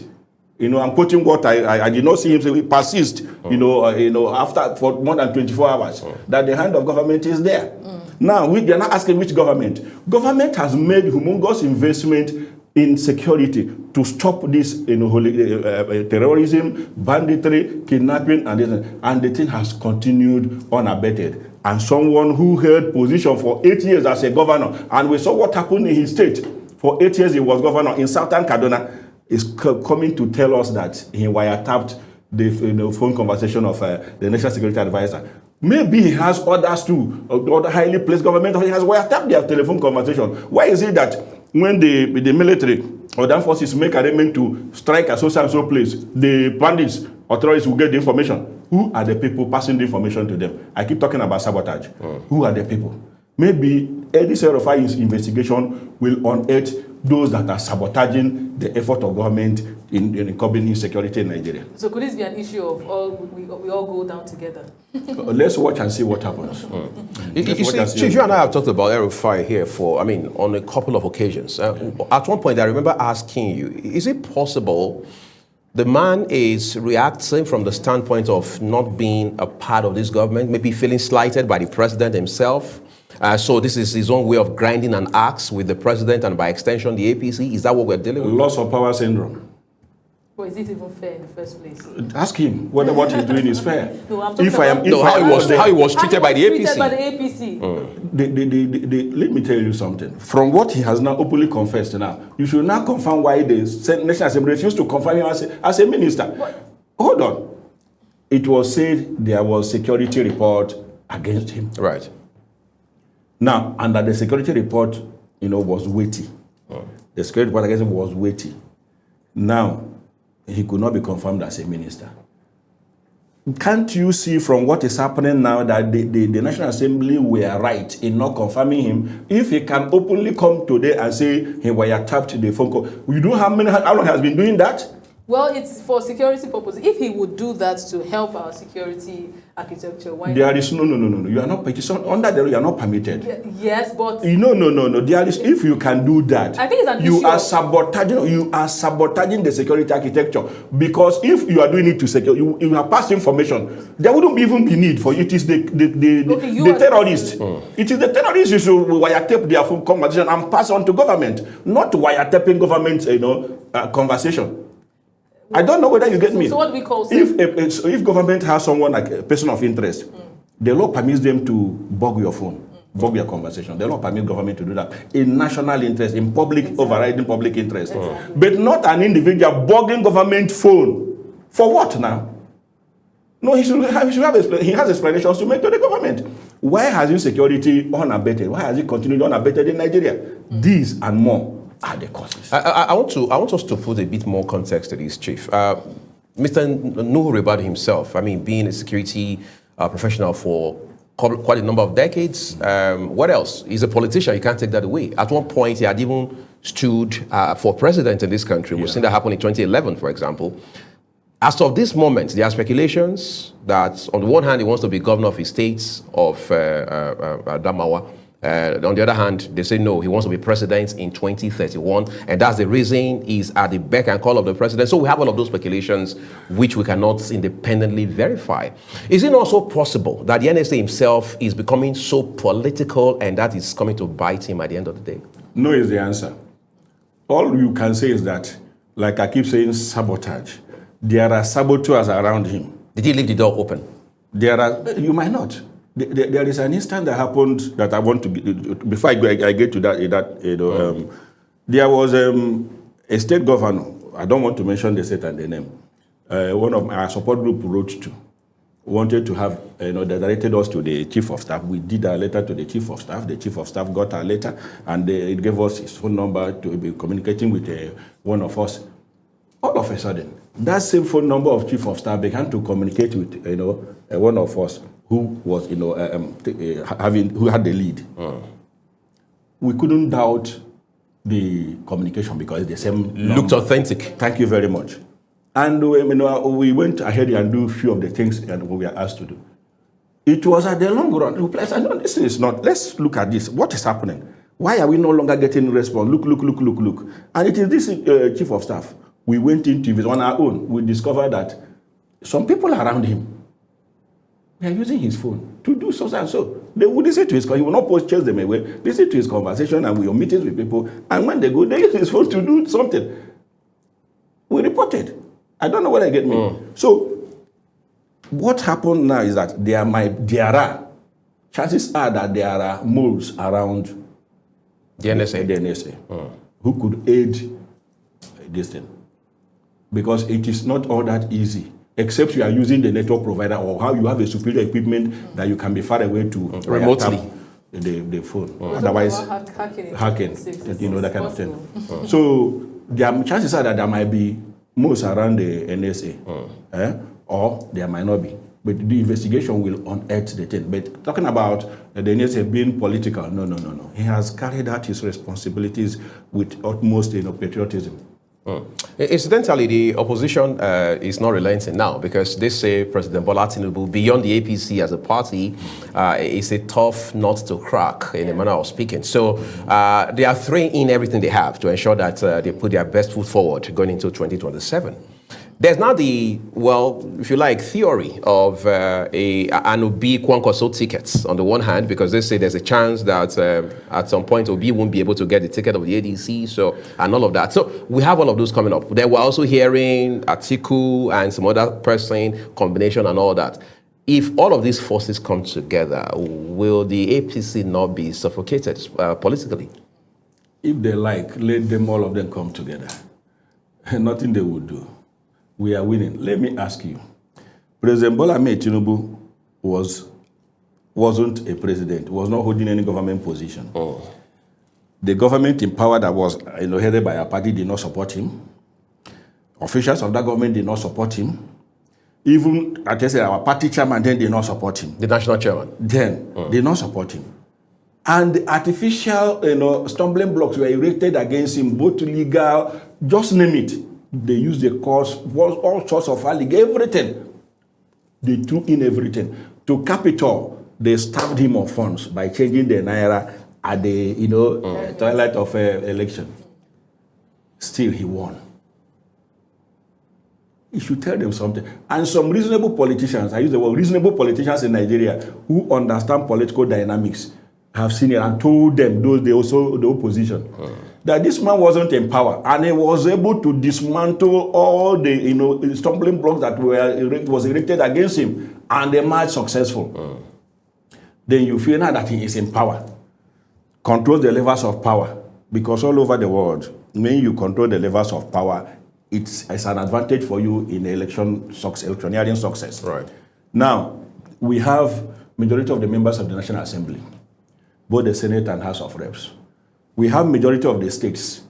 I'm quoting what I did not see him say, it persists, after for more than 24 hours, that the hand of government is there. Now, they are not asking which government. Government has made humongous investment in security to stop this terrorism, banditry, kidnapping, and the thing has continued unabated. And someone who held position for 8 years as a governor, and we saw what happened in his state. For 8 years he was governor in Southern Kaduna, is coming to tell us that he wiretapped the phone conversation of the National Security Advisor. Maybe he has others too, other highly placed government officials has wiretapped their telephone conversation. Why is it that when the military or the armed forces make arrangement to strike a so place, the bandits or terrorists will get the information? Who are the people passing the information to them? I keep talking about sabotage. Who are the people? Maybe Eddie Serofai's investigation will unearth those that are sabotaging the effort of government in curbing insecurity in Nigeria. So could this be an issue of we all go down together? Let's watch and see what happens. Chief, you and I have talked about El-Rufai here on a couple of occasions. At one point, I remember asking you, is it possible the man is reacting from the standpoint of not being a part of this government, maybe feeling slighted by the president himself? So this is his own way of grinding an axe with the president and by extension the APC? Is that what we're dealing with? Loss of power syndrome. Well, is it even fair in the first place? Ask him whether what he's doing is fair. No, I'm talking about how he was treated by the APC. Treated by the APC. Let me tell you something. From what he has now openly confessed now, you should now confirm why the National Assembly refused to confirm him as a minister. What? Hold on. It was said there was security report against him. Right. Now, and that the security report, was weighty. The security report against him was weighty. Now, he could not be confirmed as a minister. Can't you see from what is happening now that the National Assembly were right in not confirming him? If he can openly come today and say he wiretapped the phone call, we do how long he has been doing that? Well, it's for security purposes. If he would do that to help our security architecture, why there not? Is no. You are not under the law. You are not permitted. Yes, but no. There is, if you can do that, I think it's an you issue are sabotaging. You are sabotaging the security architecture, because if you are doing it to secure, you have passed information. There wouldn't even be need for it. Is the terrorists. It is the terrorists who should wiretape their phone conversation and pass on to government, not wiretapping government conversation. I don't know whether you get me. So what we call if government has someone like a person of interest, the law permits them to bug your phone, bug your conversation. The law permits government to do that in national interest, in public, overriding public interest. But not an individual bugging government phone. For what now? No, he has explanations to make to the government. Why has insecurity unabated? Why has it continued unabated in Nigeria? These and more are the causes. I want us to put a bit more context to this, Chief. Mr. Nuhu Ribadu himself, I mean, being a security professional for quite a number of decades. What else? He's a politician. You can't take that away. At one point, he had even stood for president in this country. We've seen that happen in 2011, for example. As of this moment, there are speculations that, on the one hand, he wants to be governor of his state of Adamawa. On the other hand, they say no, he wants to be president in 2031, and that's the reason he's at the beck and call of the president. So we have all of those speculations which we cannot independently verify. Is it also possible that the NSA himself is becoming so political and that is coming to bite him at the end of the day? No is the answer. All you can say is that, like I keep saying, sabotage. There are saboteurs around him. Did he leave the door open? You might not. There is an instance that happened that I want to, before I get to that, there was a state governor, I don't want to mention the state and the name, one of our support group wrote to, wanted to have, they directed us to the chief of staff. We did a letter to the chief of staff. The chief of staff got our letter, and it gave us his phone number to be communicating with one of us. All of a sudden, that same phone number of chief of staff began to communicate with, one of us who was, who had the lead. We couldn't doubt the communication because the same looked authentic. Thank you very much. And we went ahead and do a few of the things that we were asked to do. It was at the long run. This is not. Let's look at this. What is happening? Why are we no longer getting response? Look. And it is this chief of staff. We went into it on our own. We discovered that some people around him, they are using his phone to do so and so. They would listen to his call. He will not chase them away. Listen to his conversation, and we have meetings with people. And when they go, they use his phone to do something. We reported. I don't know whether I get me. So, what happened now is that chances are that there are moles around the NSA, who could aid this thing. Because it is not all that easy, except you are using the network provider or how you have a superior equipment that you can be far away to remotely the phone. Otherwise, hacking, that kind of thing. So the chances are that there might be moles around the NSA, or there might not be. But the investigation will unearth the thing. But talking about the NSA being political, no. He has carried out his responsibilities with utmost patriotism. Incidentally, the opposition is not relenting now because they say President Bola Tinubu, beyond the APC as a party, is a tough nut to crack in a manner of speaking. So they are throwing in everything they have to ensure that they put their best foot forward going into 2027. There's now the, if you like, theory of an Obi Kwankwaso tickets on the one hand, because they say there's a chance that at some point Obi won't be able to get the ticket of the ADC, and all of that. So we have all of those coming up. Then we're also hearing Atiku and some other person combination and all that. If all of these forces come together, will the APC not be suffocated politically? If they like, let them, all of them come together. Nothing they would do. We are winning. Let me ask you. President Bola Ahmed Tinubu wasn't a president, was not holding any government position. The government in power that was headed by a party did not support him. Officials of that government did not support him. Even, like I said, our party chairman then did not support him. The national chairman. Then did not support him. And the artificial, stumbling blocks were erected against him, both legal, just name it. They used the cause, all sorts of everything. They threw in everything. To cap it all, they starved him of funds by changing the naira at the, twilight of election. Still, he won. You should tell them something. And some reasonable politicians, I use the word reasonable politicians in Nigeria, who understand political dynamics, have seen it and told them, the opposition, that this man wasn't in power, and he was able to dismantle all the stumbling blocks that was erected against him, and they emerged successful. Then you feel now that he is in power, controls the levels of power, because all over the world, when you control the levels of power, it's an advantage for you in electioneering success. Right. Now, we have majority of the members of the National Assembly, both the Senate and House of Reps. We have majority of the states,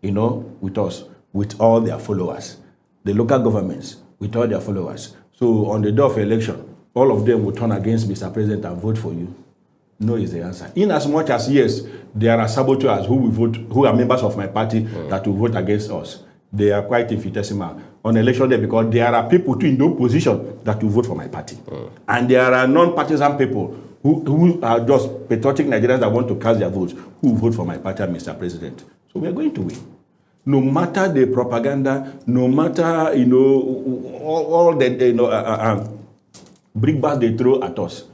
with us, with all their followers. The local governments, with all their followers. So on the day of election, all of them will turn against Mr. President and vote for you. No is the answer. In as much as, yes, there are saboteurs who are members of my party that will vote against us. They are quite infinitesimal on election day, because there are people too in the opposition that will vote for my party. And there are non-partisan people who are just patriotic Nigerians that want to cast their votes, who will vote for my party and Mr. President. So we are going to win. No matter the propaganda, no matter, all the brickbats they throw at us,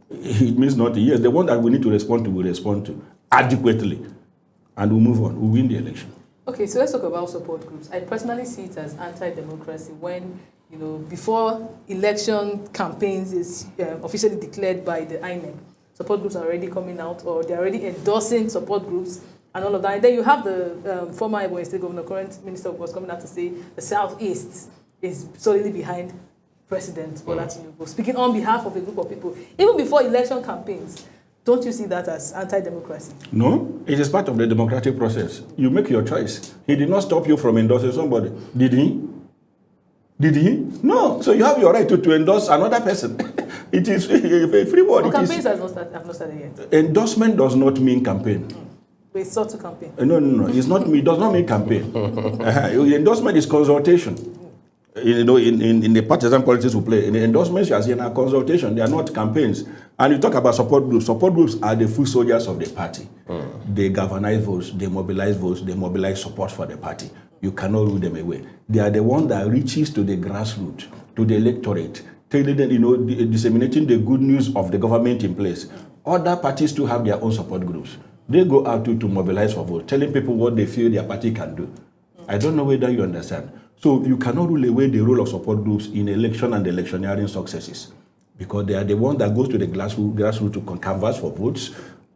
it means nothing. Yes, the one that we need to respond to, we respond to adequately. And we'll move on. We'll win the election. Okay, so let's talk about support groups. I personally see it as anti-democracy when, before election campaigns is officially declared by the INEC, support groups are already coming out, or they're already endorsing support groups and all of that. And then you have the former Ebonyi State Governor, current Minister of Works, coming out to say the Southeast is solidly behind President Bola Tinubu, speaking on behalf of a group of people. Even before election campaigns, don't you see that as anti-democracy? No, it is part of the democratic process. You make your choice. He did not stop you from endorsing somebody. Did he? Did he? No. So you have your right to endorse another person. It is a free word. Campaigns have not started yet. Endorsement does not mean campaign. We sought to campaign. No. It does not mean campaign. Endorsement is consultation. In the partisan politics we play, in the endorsements you are seeing are consultation, they are not campaigns. And you talk about support groups. Support groups are the full soldiers of the party. They galvanize votes, they mobilize support for the party. You cannot rule them away. They are the one that reaches to the grassroots, to the electorate, telling them, disseminating the good news of the government in place. Other parties too have their own support groups. They go out to mobilize for votes, telling people what they feel their party can do. I don't know whether you understand. So you cannot rule away the role of support groups in election and electioneering successes, because they are the ones that goes to the grassroots to canvass for votes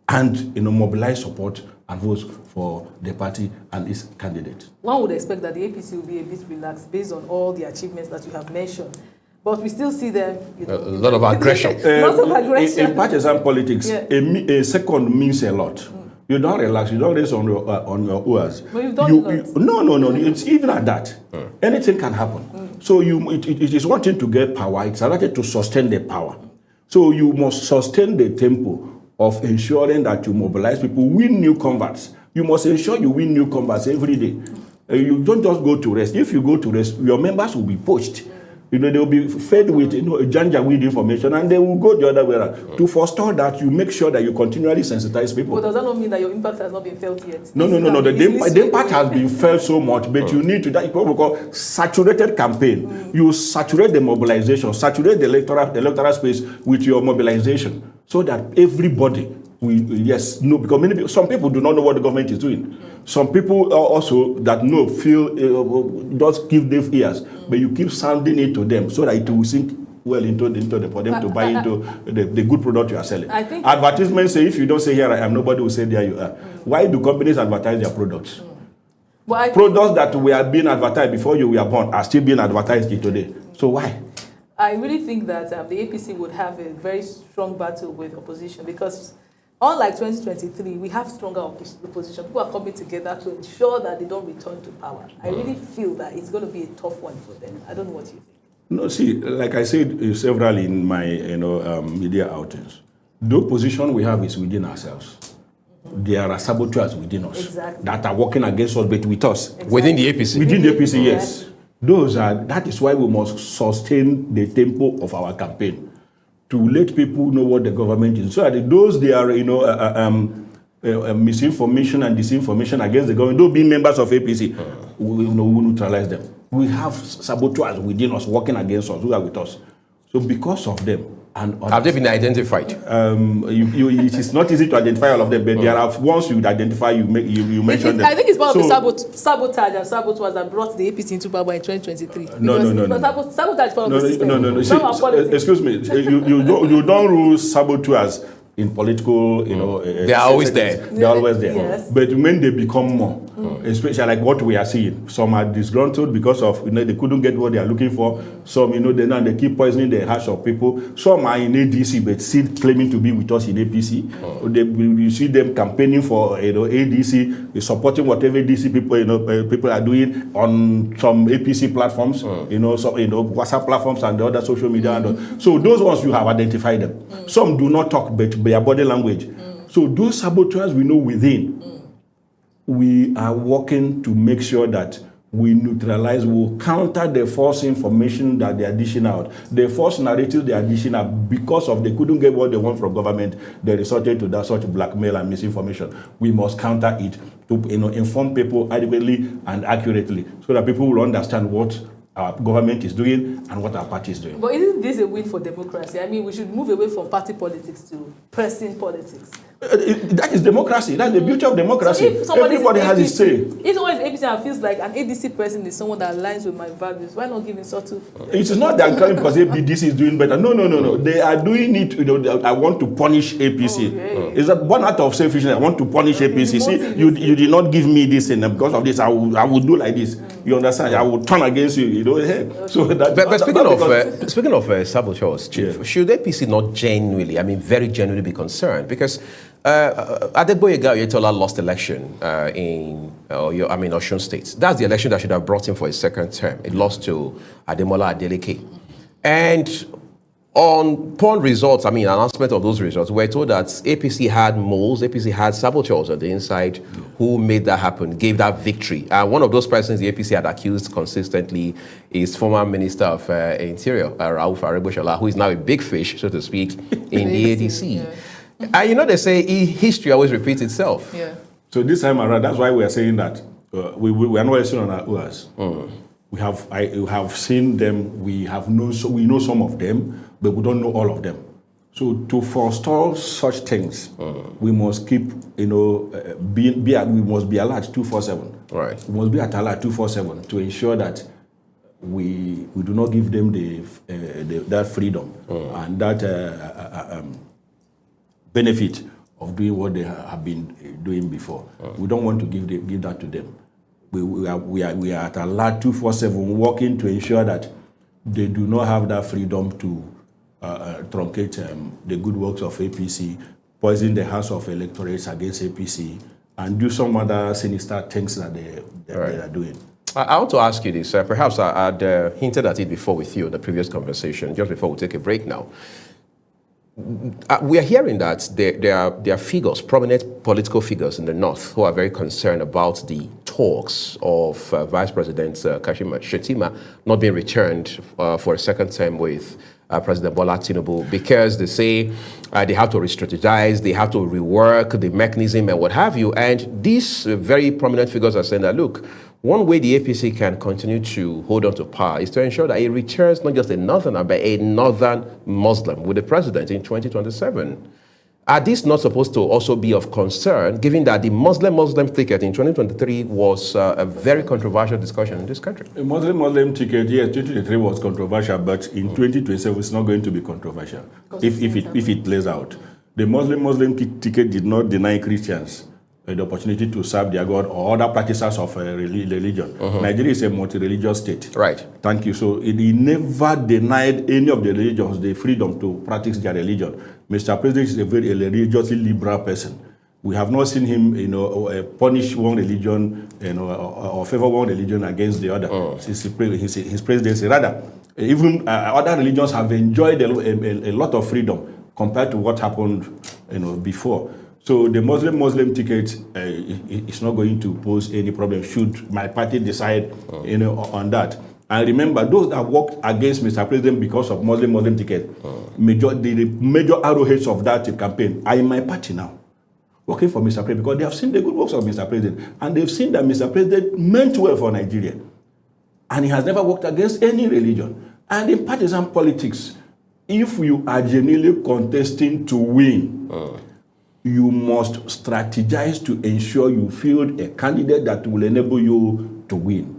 and mobilize support and votes for the party and its candidate. One would expect that the APC will be a bit relaxed based on all the achievements that you have mentioned. But we still see them, a lot of aggression. Lots of aggression. In partisan politics, a second means a lot. You don't relax. You don't raise on your oars. But you've done it. No. It's even at that. Anything can happen. So it is one thing to get power. It's another thing to sustain the power. So you must sustain the tempo of ensuring that you mobilize people, win new converts. You must ensure you win new converts every day. You don't just go to rest. If you go to rest, your members will be poached. They will be fed with janjaweed information, and they will go the other way around. To forestall that, you make sure that you continually sensitize people. But does that not mean that your impact has not been felt yet? No. The impact has been felt so much, but you need to, that what we call saturated campaign. You saturate the mobilization, saturate the electoral space with your mobilization, so that everybody because some people do not know what the government is doing. Some people also that feel just give deaf ears, but you keep sounding it to them so that it will sink well into for them to buy into the good product you are selling. Advertisements say, if you don't say here I am, nobody will say there you are. Why do companies advertise their products? Products that were being advertised before you were born are still being advertised today. So why? I really think that the APC would have a very strong battle with opposition, because unlike 2023, we have stronger opposition. People are coming together to ensure that they don't return to power. I really feel that it's going to be a tough one for them. I don't know what you think. No, see, like I said several in my media outings, the position we have is within ourselves. There are saboteurs within us that are working against us, but with us. Within the APC? Within the APC, yes. That is why we must sustain the tempo of our campaign to let people know what the government is. So that those they are, misinformation and disinformation against the government, don't be members of APC, we will neutralize them. We have saboteurs within us working against us, who are with us. So because of them, and have they been identified? It is not easy to identify all of them, but there are ones you identify, you mention them. I think it's part of the sabotage and saboteurs that brought the APC into power in 2023. No. Sabotage is part of the system. No. See, excuse me, you don't rule saboteurs in political, they are always there. They are always there. Yes. But when they become more, especially like what we are seeing, some are disgruntled because of they couldn't get what they are looking for. Some they keep poisoning the hearts of people. Some are in ADC but still claiming to be with us in APC. You see them campaigning for ADC, supporting whatever ADC people are doing on some APC platforms, WhatsApp platforms and the other social media. And so those ones you have identified them. Some do not talk, but their body language. So those saboteurs we know within. We are working to make sure that we neutralize, we'll counter the false information that they are dishing out, the false narratives they are dishing out because of they couldn't get what they want from government. They resorted to that such blackmail and misinformation. We must counter it to inform people adequately and accurately so that people will understand what our government is doing and what our party is doing. But isn't this a win for democracy? I mean, we should move away from party politics to pressing politics. That is democracy. That's the beauty of democracy. So everybody has his say. If someone is APC and feels like an ADC person is someone that aligns with my values, why not give him subtle? It is not that claim because APC is doing better. No. They are doing it. I want to punish APC. Okay. It's a one out of selfishness. I want to punish APC. See, you did not give me this, and because of this, I will do like this. You understand? I will turn against you. So that. But speaking of saboteurs, Chief, should APC not genuinely, very genuinely be concerned? Because Adegboyega Oyetola lost election in Osun State. That's the election that should have brought him for his second term. It lost to Ademola Adeleke. And upon results, announcement of those results, we're told that APC had moles, APC had saboteurs on the inside who made that happen, gave that victory. And one of those persons the APC had accused consistently is former Minister of Interior, Rauf Aregbesola, who is now a big fish, so to speak, in the ADC. Yeah. And they say history always repeats itself. Yeah. So this time around, that's why we are saying that we are not resting on our oars. We have seen them. We know some of them, but we don't know all of them. So to forestall such things, we must keep we must be alert 247. Right. We must be at alert 247 to ensure that we do not give them that freedom and that benefit of doing what they have been doing before. We don't want to give that to them. We are at alert 247 working to ensure that they do not have that freedom to truncate the good works of APC, poison the house of electorates against APC, and do some other sinister things that they are doing. I want to ask you this. Perhaps I had hinted at it before with you in the previous conversation, just before we take a break now. We are hearing that there are figures, prominent political figures in the North, who are very concerned about the talks of Vice President Kashim Shettima not being returned for a second term with President Bola Tinubu, because they say they have to re-strategize, they have to rework the mechanism and what have you. And these very prominent figures are saying that, look, one way the APC can continue to hold on to power is to ensure that it returns not just a northerner, but a northern Muslim with the president in 2027. Are these not supposed to also be of concern, given that the Muslim ticket in 2023 was a very controversial discussion in this country? The Muslim ticket, yes, 2023 was controversial, but in 2027 it's not going to be controversial if it plays out. The Muslim ticket did not deny Christians the opportunity to serve their God or other practitioners of religion. Nigeria is a multi-religious state. Right. Thank you. So it never denied any of the religions the freedom to practice their religion. Mr. President is a very religiously liberal person. We have not seen him, punish one religion, or favor one religion against the other since his presidency. Rather, even other religions have enjoyed a lot of freedom compared to what happened, before. So the Muslim ticket is not going to pose any problem should my party decide, on that. And remember, those that worked against Mr. President because of Muslim ticket, the major arrowheads of that campaign are in my party now, working for Mr. President, because they have seen the good works of Mr. President, and they've seen that Mr. President meant well for Nigeria, and he has never worked against any religion. And in partisan politics, if you are genuinely contesting to win, you must strategize to ensure you field a candidate that will enable you to win.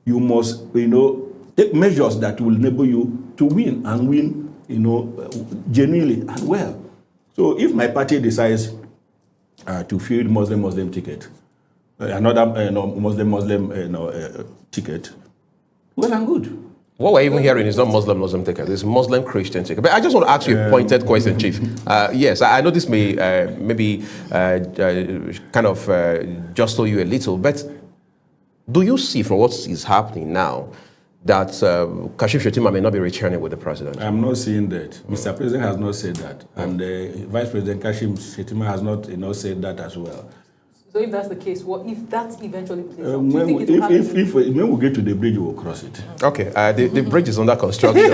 You must, take measures that will enable you to win and win, genuinely and well. So if my party decides to field Muslim ticket, another Muslim ticket, well and good. What we're even hearing is not Muslim ticket, it's Muslim Christian ticket. But I just want to ask you a pointed question, Chief. Yes, I know this may maybe kind of jostle you a little, but do you see from what is happening now that Kashim Shettima may not be returning with the president? I'm not seeing that. Mr. President has not said that. And Vice President Kashim Shettima has not said that as well. So if that's the case, what if that eventually plays out? Do you think it will happen? When we get to the bridge, we will cross it. Okay, the bridge is under construction.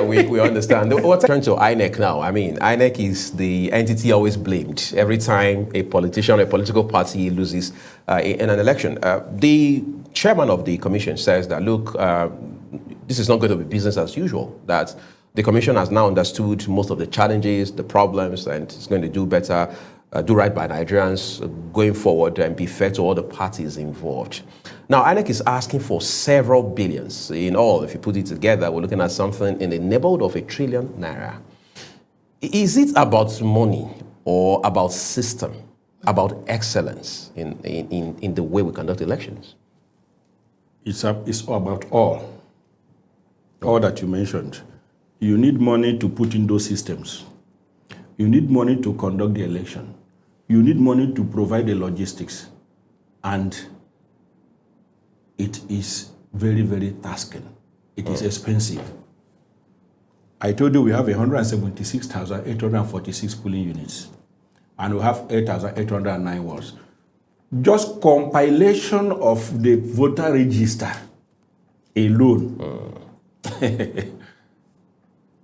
We understand. What's turn to INEC now? I mean, INEC is the entity always blamed every time a politician or a political party loses in an election. The chairman of the commission says that, look, this is not going to be business as usual, that the commission has now understood most of the challenges, the problems, and it's going to do better, do right by Nigerians going forward and be fair to all the parties involved. Now, INEC is asking for several billions. In all, if you put it together, we're looking at something in the neighborhood of #1 trillion. Is it about money or about system, about excellence in the way we conduct elections? It's about all that you mentioned. You need money to put in those systems. You need money to conduct the election. You need money to provide the logistics. And it is very, very tasking. It is expensive. I told you we have 176,846 polling units. And we have 8,809 wards. Just compilation of the voter register alone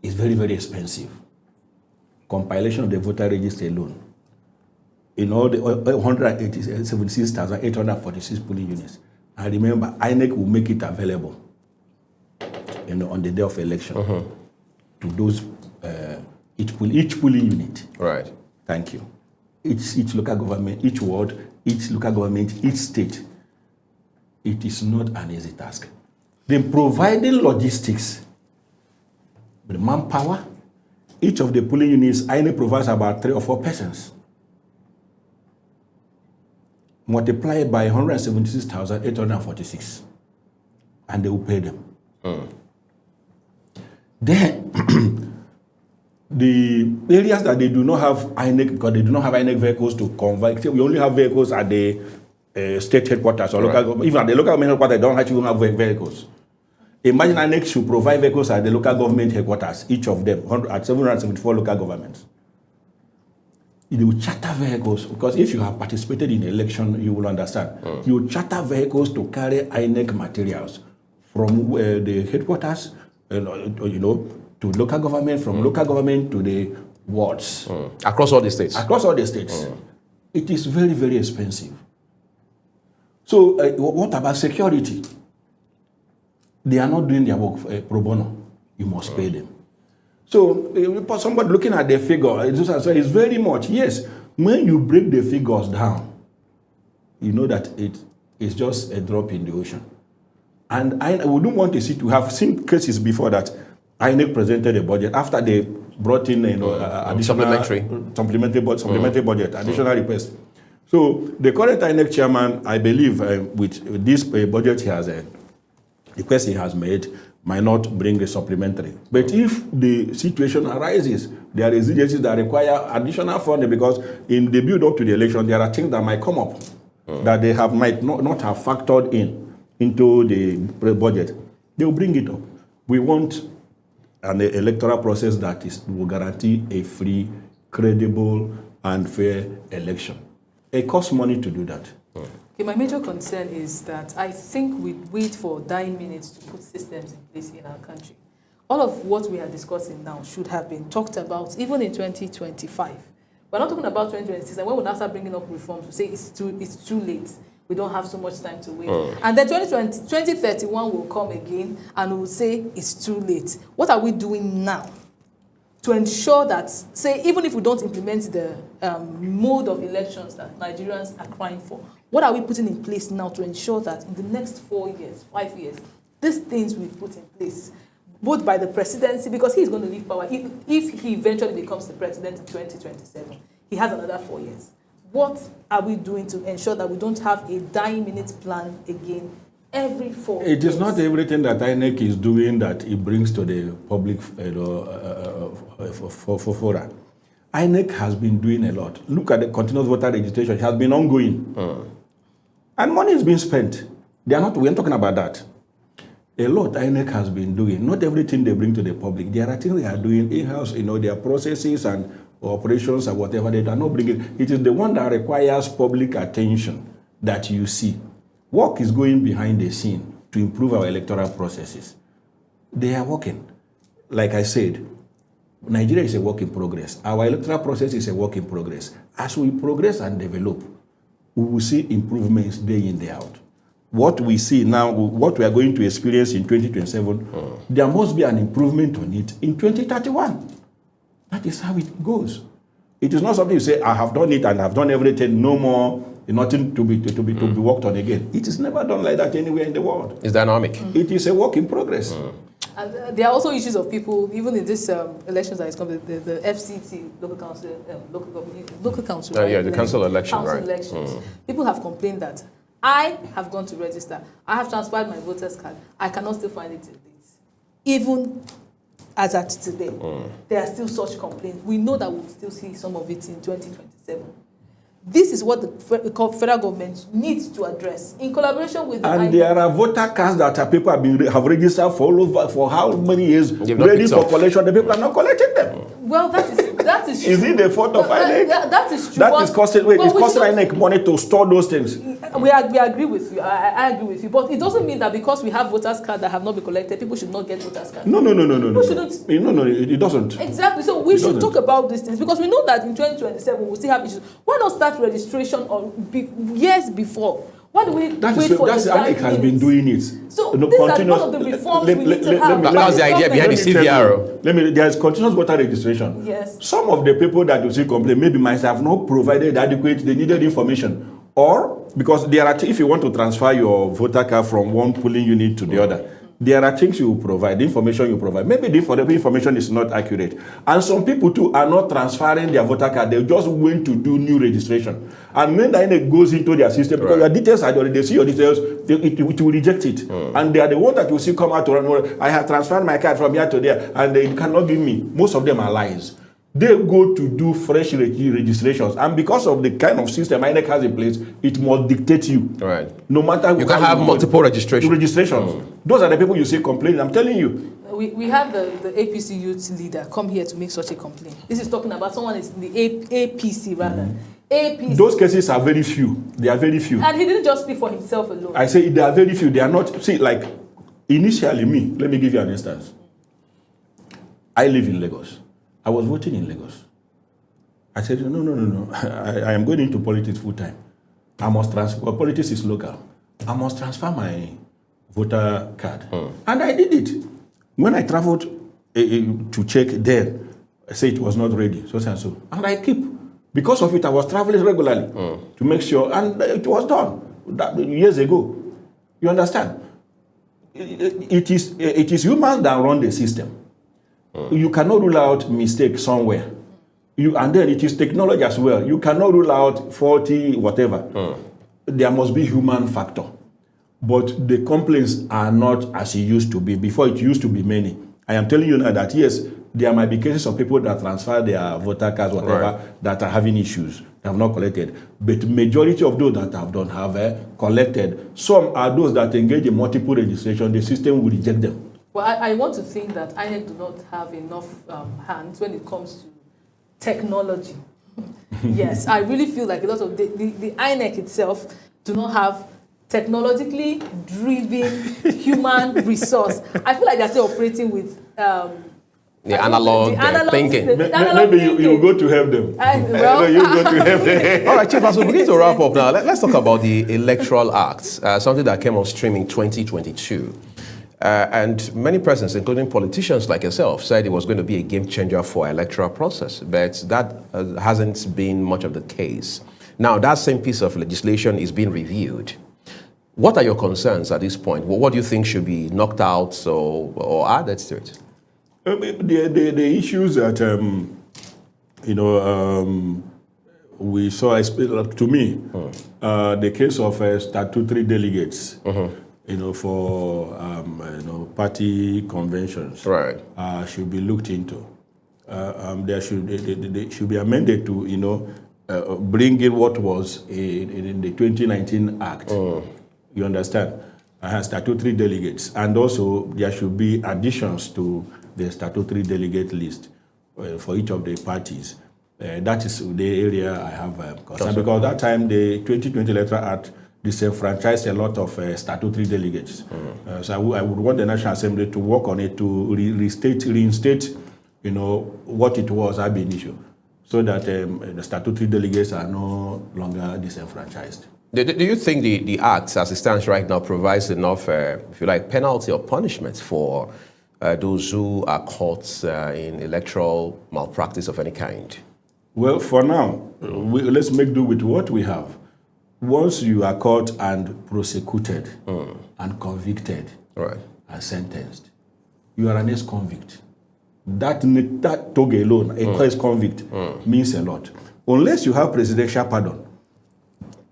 is very, very expensive. Compilation of the voter register alone. In all the 176,846 polling units. And remember, INEC will make it available on the day of election to those, each polling unit. Right. Thank you. Each local government, each ward, each local government, each state. It is not an easy task. Then providing logistics, the manpower, each of the polling units INEC provides about 3 or 4 persons. Multiply it by 176,846, and they will pay them. Then, the areas that they do not have INEC, because they do not have INEC vehicles to convert, we only have vehicles at the state headquarters or local government. Even at the local government headquarters, they don't actually have vehicles. Imagine INEC should provide vehicles at the local government headquarters, each of them, at 774 local governments. They will charter vehicles, because if you have participated in election, you will understand. You will charter vehicles to carry INEC materials from the headquarters, to local government, from local government to the wards. Across all the states? Across all the states. It is very, very expensive. So what about security? They are not doing their work pro bono. You must pay them. So somebody looking at the figure, it's very much. Yes, when you break the figures down, you know that it is just a drop in the ocean. And we don't want to see, to have seen cases before that INEC presented a budget after they brought in additional supplementary budget, additional request. So the current INEC chairman, I believe, with this budget he has request he has made, might not bring a supplementary. But if the situation arises, there are exigencies that require additional funding, because in the build-up to the election, there are things that might come up that they might not have factored into the budget. They will bring it up. We want an electoral process that will guarantee a free, credible, and fair election. It costs money to do that. Okay, my major concern is that I think we wait for dying minutes to put systems in place in our country. All of what we are discussing now should have been talked about even in 2025. We're not talking about 2026, and when we now start bringing up reforms, we say it's too late. We don't have so much time to wait. And then 2031 will come again, and we will say it's too late. What are we doing now to ensure that, say, even if we don't implement the mode of elections that Nigerians are crying for, what are we putting in place now to ensure that in the next 4 years, 5 years, these things we put in place, both by the presidency, because he's going to leave power, if he eventually becomes the president in 2027, he has another 4 years. What are we doing to ensure that we don't have a dying minute plan again every 4 years? It is not everything that INEC is doing that it brings to the public fora. INEC has been doing a lot. Look at the continuous voter registration. It has been ongoing. And money is being spent. We're not talking about that. A lot INEC has been doing. Not everything they bring to the public. There are things they are doing in-house, their processes and operations and whatever, they are not bringing. It is the one that requires public attention that you see. Work is going behind the scene to improve our electoral processes. They are working. Like I said, Nigeria is a work in progress. Our electoral process is a work in progress. As we progress and develop, we will see improvements day in, day out. What we see now, what we are going to experience in 2027, there must be an improvement on it in 2031. That is how it goes. It is not something you say, I have done it and I have done everything, no more, nothing to be worked on again. It is never done like that anywhere in the world. It's dynamic. It is a work in progress. And there are also issues of people, even in this elections that is coming, the FCT, local council. Right? The council election, council right? elections. People have complained that I have gone to register, I have transferred my voter's card, I cannot still find it till date. Even as at today, there are still such complaints. We know that we'll still see some of it in 2027. This is what the federal government needs to address in collaboration with the And there are voter cards that people have registered for how many years, ready for collection. The people are not collecting them. Well, that is true. Is it the fault of INEC? That is true. That is costing INEC money to store those things. We agree with you. I agree with you. But it doesn't mean that because we have voters' cards that have not been collected, people should not get voters' cards. No. People shouldn't. No, it doesn't. Exactly. So we should talk about these things because we know that in 2027 we'll still have issues. Why not start registration years before? Why do we wait for the INEC has been doing it. So these are one of the reforms we need to have. That's the idea behind the CVR. There is continuous voter registration. Yes. Some of the people that you see complain maybe might have not provided the needed information. Or because if you want to transfer your voter card from one polling unit to the other, there are things you provide, the information you provide. Maybe the information is not accurate. And some people too are not transferring their voter card. They just went to do new registration. And when it goes into their system, because your details are already, they see your details, it will reject it. And they are the ones that you see come out to run, I have transferred my card from here to there, and they cannot give me. Most of them are lies. They go to do fresh registrations, and because of the kind of system INEC has in place, it must dictate you. Right. No matter you can have multiple registrations. Those are the people you see complaining. I'm telling you. We have the APC youth leader come here to make such a complaint. This is talking about someone is in the APC rather. APC. Those cases are very few. They are very few. And he didn't just speak for himself alone. I say they are very few. They are not. See, like initially, let me give you an instance. I live in Lagos. I was voting in Lagos. I said, no. I am going into politics full time. I must transfer. Well, politics is local. I must transfer my voter card. And I did it. When I traveled to check there, I said it was not ready, so and so. And I keep. Because of it, I was traveling regularly to make sure. And it was done years ago. You understand? It is humans that run the system. You cannot rule out mistake somewhere. And then it is technology as well. You cannot rule out faulty whatever. There must be human factor. but the complaints are not as it used to be. Before, it used to be many. I am telling you now that, yes, there might be cases of people that transfer their voter cards, whatever, that are having issues, have not collected. But majority of those that have done have collected. Some are those that engage in multiple registration. The system will reject them. Well, I want to think that INEC do not have enough hands when it comes to technology. Yes, I really feel like a lot of the INEC itself do not have technologically driven human resource. I feel like they're still operating with the analog thinking. Maybe you go to help them. You go to help them. All right, Chief, as we begin to wrap up now, let's talk about the Electoral Act, something that came on stream in 2022. And many persons, including politicians like yourself, said it was going to be a game changer for electoral process, but that hasn't been much of the case. Now, that same piece of legislation is being reviewed. What are your concerns at this point? What do you think should be knocked out or added to it? The issues that, we saw, to me, the case of statutory delegates, for party conventions, should be looked into. They should be amended to, bring in what was in the 2019 Act. You understand? Statutory delegates, and also there should be additions to the statutory delegate list for each of the parties. That is the area I have concern, because that time the 2020 Electoral Act disenfranchised a lot of statutory delegates. So I would want the National Assembly to work on it to reinstate, what it was ab initio, so that the statutory delegates are no longer disenfranchised. Do you think the Act, as it stands right now, provides enough, if you like, penalty or punishment for those who are caught in electoral malpractice of any kind? Well, for now, let's make do with what we have. Once you are caught and prosecuted and convicted and sentenced, you are an ex-convict. That tog alone, ex-convict, means a lot. Unless you have presidential pardon,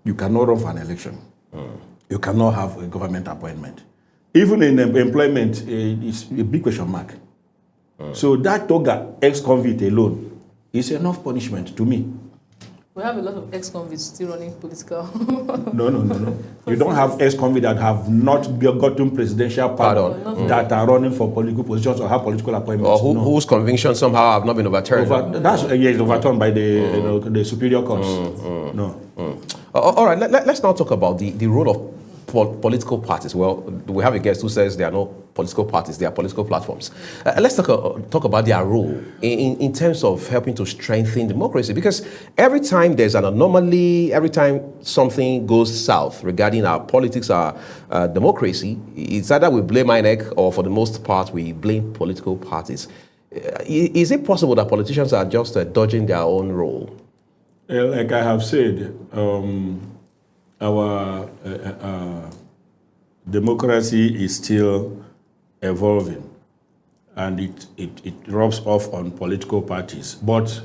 you cannot run for an election. You cannot have a government appointment. Even in employment, it's a big question mark. So that toga ex-convict alone is enough punishment to me. We have a lot of ex-convicts still running political. No. You don't have ex-convicts that have not gotten presidential pardon that are running for political positions or have political appointments. Or whose convictions somehow have not been overturned. That's overturned by the superior courts. No. All right, let's now talk about the role of political parties. Well, we have a guest who says there are no political parties, they are political platforms. Let's talk about their role in terms of helping to strengthen democracy, because every time there's an anomaly, every time something goes south regarding our politics, our democracy, it's either we blame INEC or for the most part we blame political parties. Is it possible that politicians are just dodging their own role? Like I have said, our democracy is still evolving, and it rubs off on political parties. But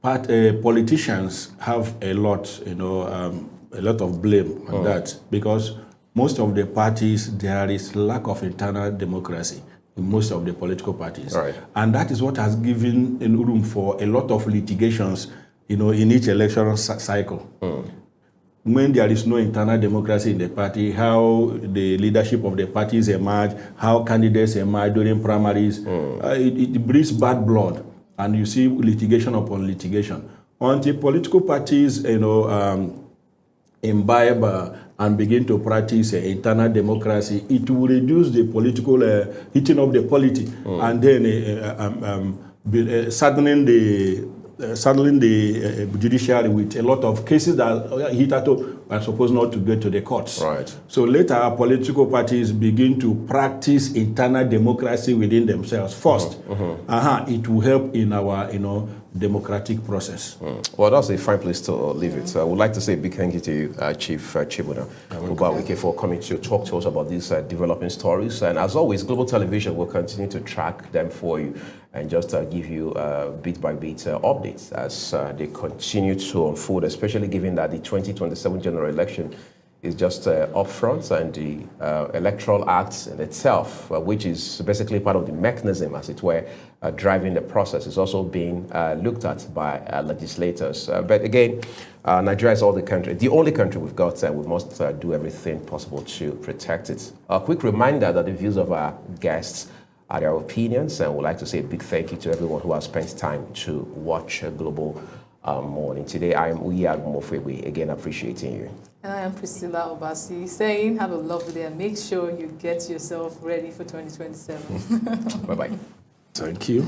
politicians have a lot of blame on that, because most of the parties, there is lack of internal democracy in most of the political parties. And that is what has given room for a lot of litigations, in each election cycle. When there is no internal democracy in the party, how the leadership of the parties emerge, how candidates emerge during primaries, it breeds bad blood, and you see litigation upon litigation. Until political parties, imbibe and begin to practice internal democracy, it will reduce the political heating up the polity, and then saddening the judiciary with a lot of cases that hitherto are supposed not to get to the courts. So later, our political parties begin to practice internal democracy within themselves first. It will help in our, democratic process. Well, that's a fine place to leave it. I would like to say a big thank you to you, Chief Chibunna Ubawuike, for coming to talk to us about these developing stories. And as always, Global Television will continue to track them for you and just give you bit by bit updates as they continue to unfold, especially given that the 2027 general election is just upfront, and the Electoral Act in itself, which is basically part of the mechanism, as it were, driving the process, is also being looked at by legislators. But again, Nigeria is the only country we've got, and we must do everything possible to protect it. A quick reminder that the views of our guests are their opinions, and we'd like to say a big thank you to everyone who has spent time to watch Global Morning. Today, I am Uyag Mofewe, again appreciating you. And I am Priscilla Obasi, saying have a lovely day and make sure you get yourself ready for 2027. Bye-bye. Thank you.